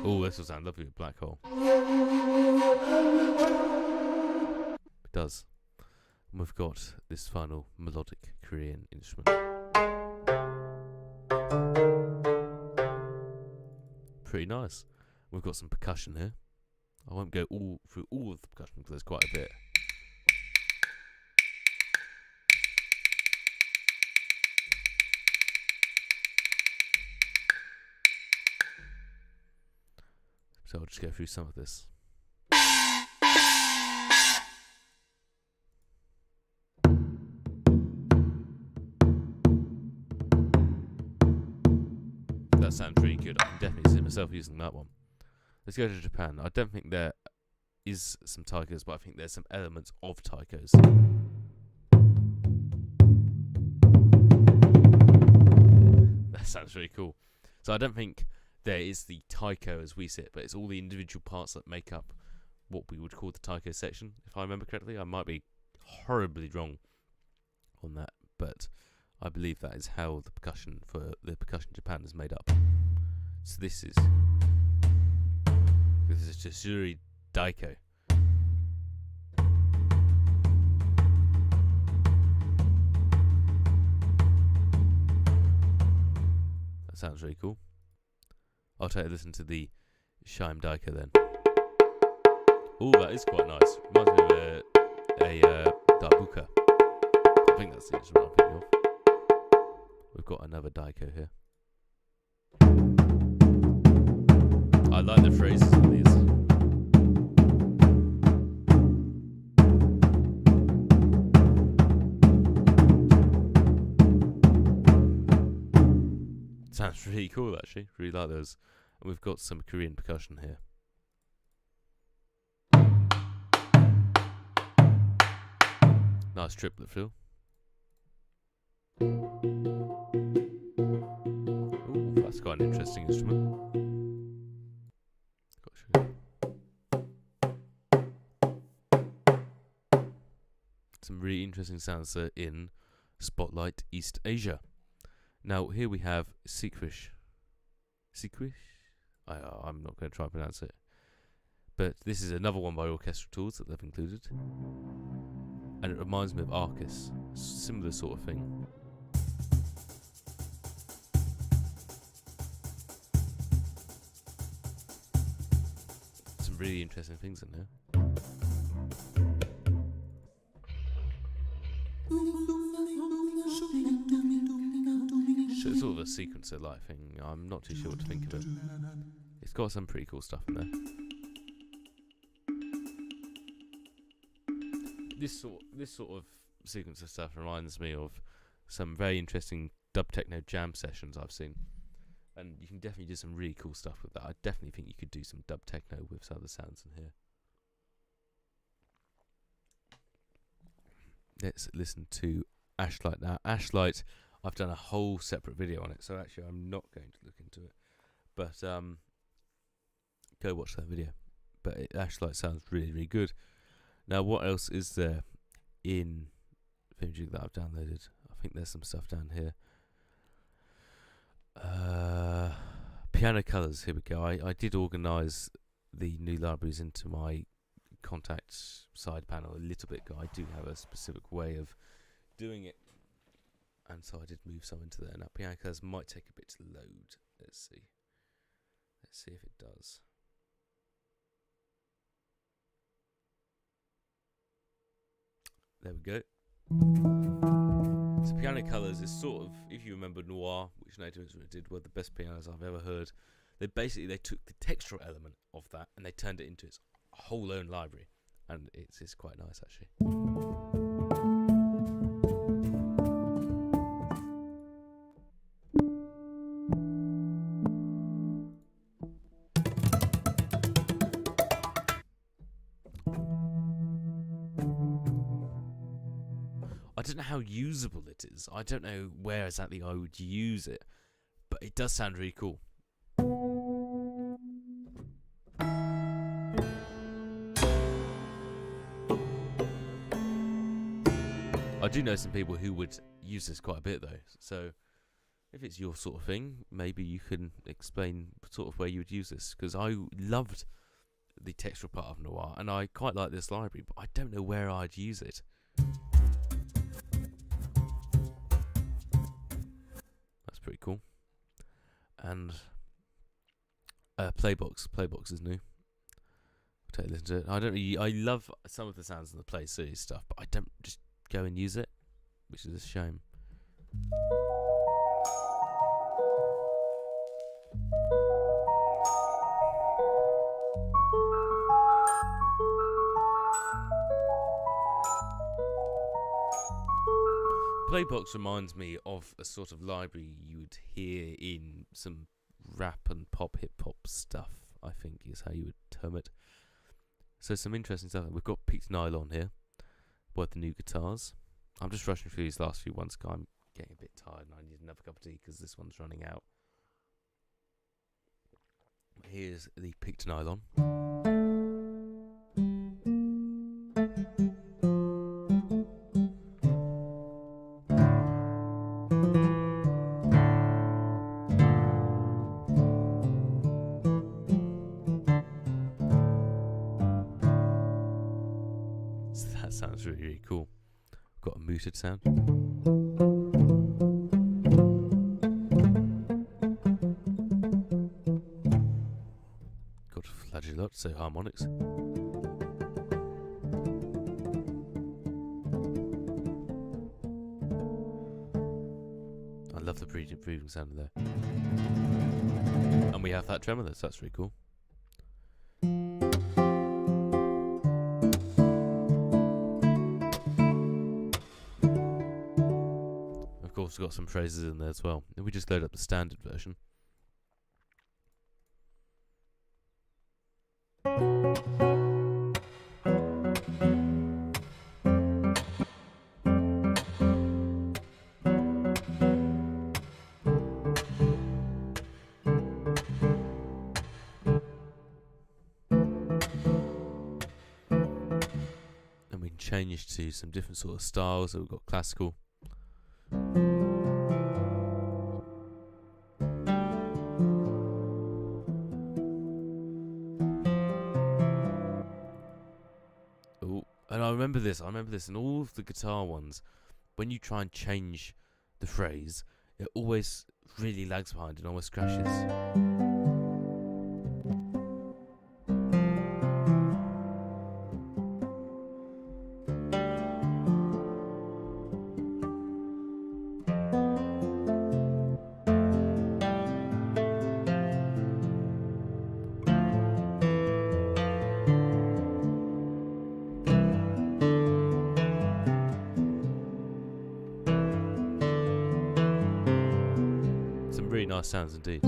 Oh, this will sound lovely with Black Hole. It does. And we've got this final melodic Korean instrument. Pretty nice. We've got some percussion here. I won't go through all of the percussion because there's quite a bit. So I'll just go through some of this. That sounds really good. I can definitely see myself using that one. Let's go to Japan. I don't think there is some taikos, but I think there's some elements of taikos. That sounds really cool. So I don't think there is the taiko as we see it, but it's all the individual parts that make up what we would call the taiko section, if I remember correctly. I might be horribly wrong on that, but I believe that is how the percussion for the percussion Japan is made up. So this is Tsuri Daiko. That sounds really cool. I'll take a listen to the Shaim Daiko then. Oh, that is quite nice. Reminds me of a darbuka. I think that's the instrument I'm thinking of. We've got another Daiko here. I like the phrases of these. Sounds really cool, actually. Really like those. And we've got some Korean percussion here. Nice triplet fill. Ooh, that's quite an interesting instrument. Some really interesting sounds in Spotlight East Asia. Now, here we have Sikrish. Sikrish? I'm not going to try and pronounce it. But this is another one by Orchestral Tools that they've included. And it reminds me of Arcus. Similar sort of thing. Some really interesting things in there. So it's sort of a sequencer like thing. I'm not too sure what to think of it. It's got some pretty cool stuff in there. This sort of sequencer stuff reminds me of some very interesting dub techno jam sessions I've seen, and you can definitely do some really cool stuff with that. I definitely think you could do some dub techno with some of the sounds in here. Let's listen to Ashlight now. Ashlight, I've done a whole separate video on it, so actually I'm not going to look into it. But go watch that video. But Ashlight sounds really, really good. Now, what else is there in Thingamajig that I've downloaded? I think there's some stuff down here. Piano colours, here we go. I did organise the new libraries into my contacts side panel a little bit. I do have a specific way of doing it, and so I did move some into there. Now, piano colours might take a bit to load. Let's see if it does. There we go. Piano Colours is sort of, if you remember Noir, which Native Instruments did, were the best pianos I've ever heard. They took the textural element of that and they turned it into its whole own library, and it's quite nice actually. I don't know how usable it is. I don't know where exactly I would use it, but it does sound really cool. I do know some people who would use this quite a bit though, so if it's your sort of thing, maybe you can explain sort of where you would use this, because I loved the textual part of Noir and I quite like this library, but I don't know where I'd use it. That's pretty cool. And Playbox is new. Take a listen to it. I love some of the sounds in the Play series stuff, but I don't just go and use it, which is a shame. Playbox reminds me of a sort of library you would hear in some rap and pop, hip hop stuff, I think is how you would term it. So some interesting stuff. We've got Peaked Nylon here, with the new guitars. I'm just rushing through these last few ones because I'm getting a bit tired and I need another cup of tea because this one's running out. Here's the Peaked Nylon. So that sounds really, really cool. Got a muted sound. Got flageolet, so harmonics. I love the breathing sound in there. And we have that tremolo, so that's really cool. Of course, we've got some phrases in there as well. And we just load up the standard version. And we can change to some different sort of styles. So we've got classical. And I remember this in all of the guitar ones. When you try and change the phrase, it always really lags behind and almost crashes. Really nice sounds indeed.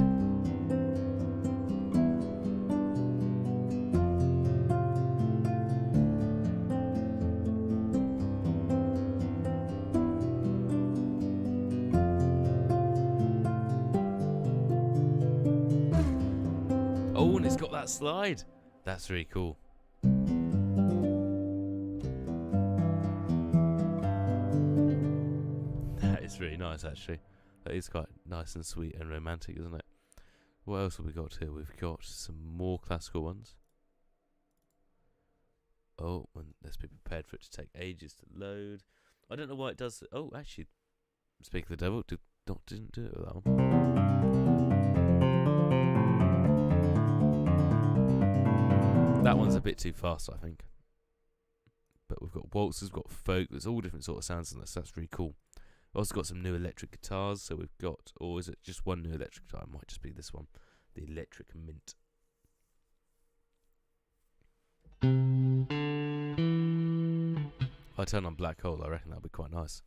Oh, and it's got that slide. That's really cool. That is really nice actually. That is quite nice and sweet and romantic, isn't it? What else have we got here? We've got some more classical ones. Oh, and let's be prepared for it to take ages to load. I don't know why it does. Oh, actually, speak of the devil, didn't do it with that one. That one's a bit too fast, I think. But we've got waltzes, we've got folk. There's all different sort of sounds in this. That's really cool. Also got some new electric guitars. So we've got, or is it just one new electric guitar? It might just be this one, the Electric Mint. If I turn on Black Hole, I reckon that'll be quite nice.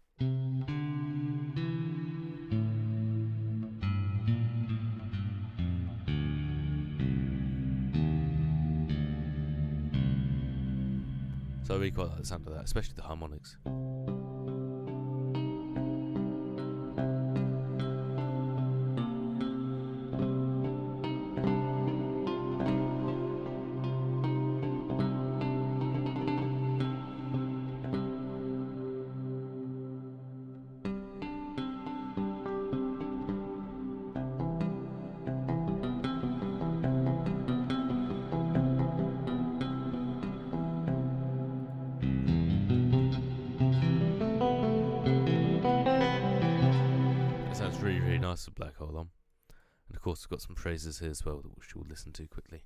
So I really quite like the sound of that, especially the harmonics. Sounds really, really nice with Black Hole on. And of course we've got some phrases here as well, which we'll listen to quickly.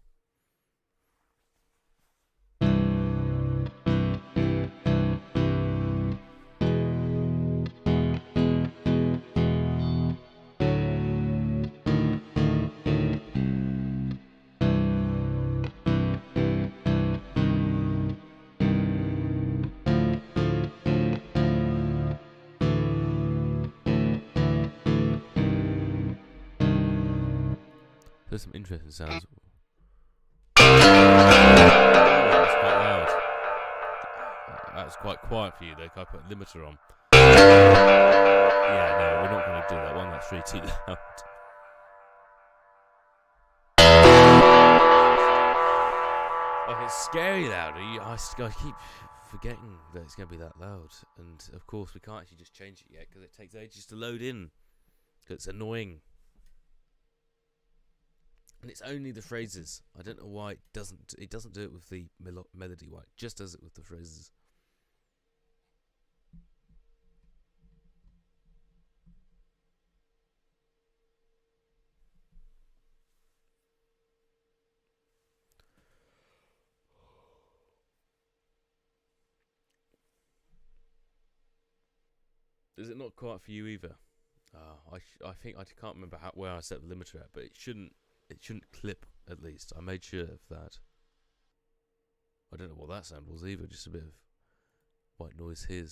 There's some interesting sounds. That's quite loud. That's quite quiet for you though. I put a limiter on. Yeah, no, we're not going to do that one. That's really too loud. Like, it's scary loud. I keep forgetting that it's going to be that loud. And of course, we can't actually just change it yet because it takes ages to load in. It's annoying. And it's only the phrases. I don't know why it doesn't do it with the melody. Why it just does it with the phrases. Is it not quite for you either? I think I can't remember where I set the limiter at, but it shouldn't clip, at least. I made sure of that. I don't know what that sound was either, just a bit of white noise. Here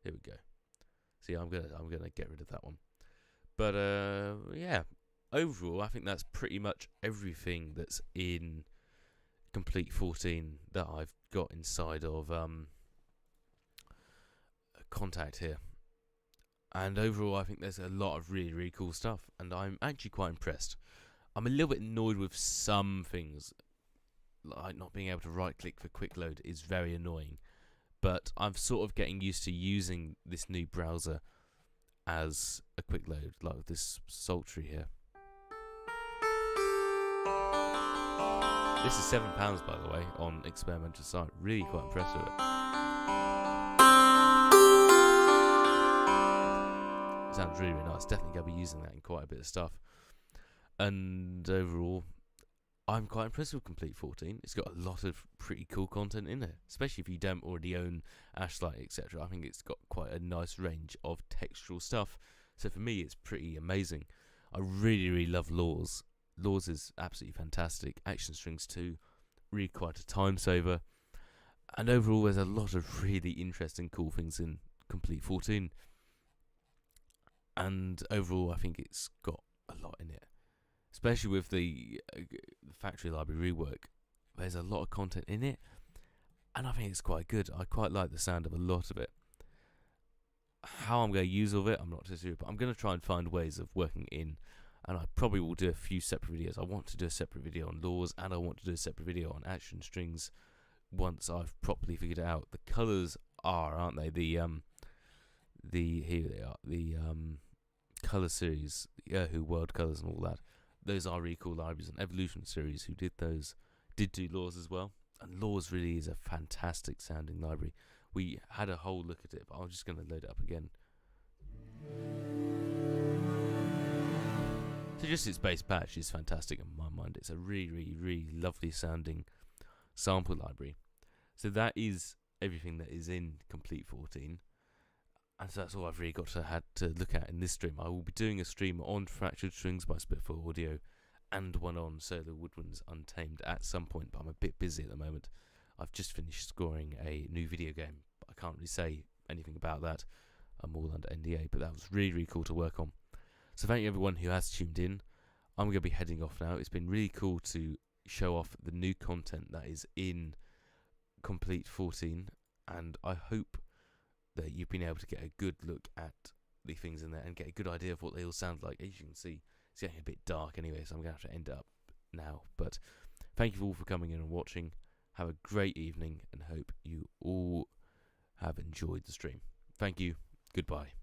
we go. See, I'm gonna get rid of that one. But yeah, overall I think that's pretty much everything that's in Komplete 14 that I've got inside of Contact here. And overall, I think there's a lot of really, really cool stuff, and I'm actually quite impressed. I'm a little bit annoyed with some things, like not being able to right-click for quick load is very annoying. But I'm sort of getting used to using this new browser as a quick load, like this Sultry here. This is £7, by the way, on experimental site. Really quite impressed with it. It sounds really, really nice. Definitely going to be using that in quite a bit of stuff. And overall, I'm quite impressed with Komplete 14. It's got a lot of pretty cool content in there, especially if you don't already own Ashlight, etc. I think it's got quite a nice range of textural stuff. So for me, it's pretty amazing. I really, really love Laws. Laws is absolutely fantastic. Action Strings 2, really quite a time saver. And overall, there's a lot of really interesting, cool things in Komplete 14. And overall, I think it's got a lot in it. Especially with the factory library rework. There's a lot of content in it. And I think it's quite good. I quite like the sound of a lot of it. How I'm going to use all of it, I'm not too sure. But I'm going to try and find ways of working in. And I probably will do a few separate videos. I want to do a separate video on Laws. And I want to do a separate video on Action Strings. Once I've properly figured it out. The colours aren't they? Here they are. The colour series. Who World Colours and all that. Those are really cool libraries, and Evolution series who did those did do Laws as well. And Laws really is a fantastic sounding library. We had a whole look at it, but I'm just going to load it up again. So just its base patch is fantastic in my mind. It's a really, really, really lovely sounding sample library. So that is everything that is in Komplete 14. And so that's all I've really had to look at in this stream. I will be doing a stream on Fractured Strings by Spitfire Audio and one on Solar Woodwinds Untamed at some point, but I'm a bit busy at the moment. I've just finished scoring a new video game, but I can't really say anything about that. I'm all under NDA, but that was really, really cool to work on. So thank you everyone who has tuned in. I'm going to be heading off now. It's been really cool to show off the new content that is in Komplete 14, and I hope that you've been able to get a good look at the things in there and get a good idea of what they all sound like. As you can see, it's getting a bit dark anyway, so I'm going to have to end it up now. But thank you all for coming in and watching. Have a great evening and hope you all have enjoyed the stream. Thank you. Goodbye.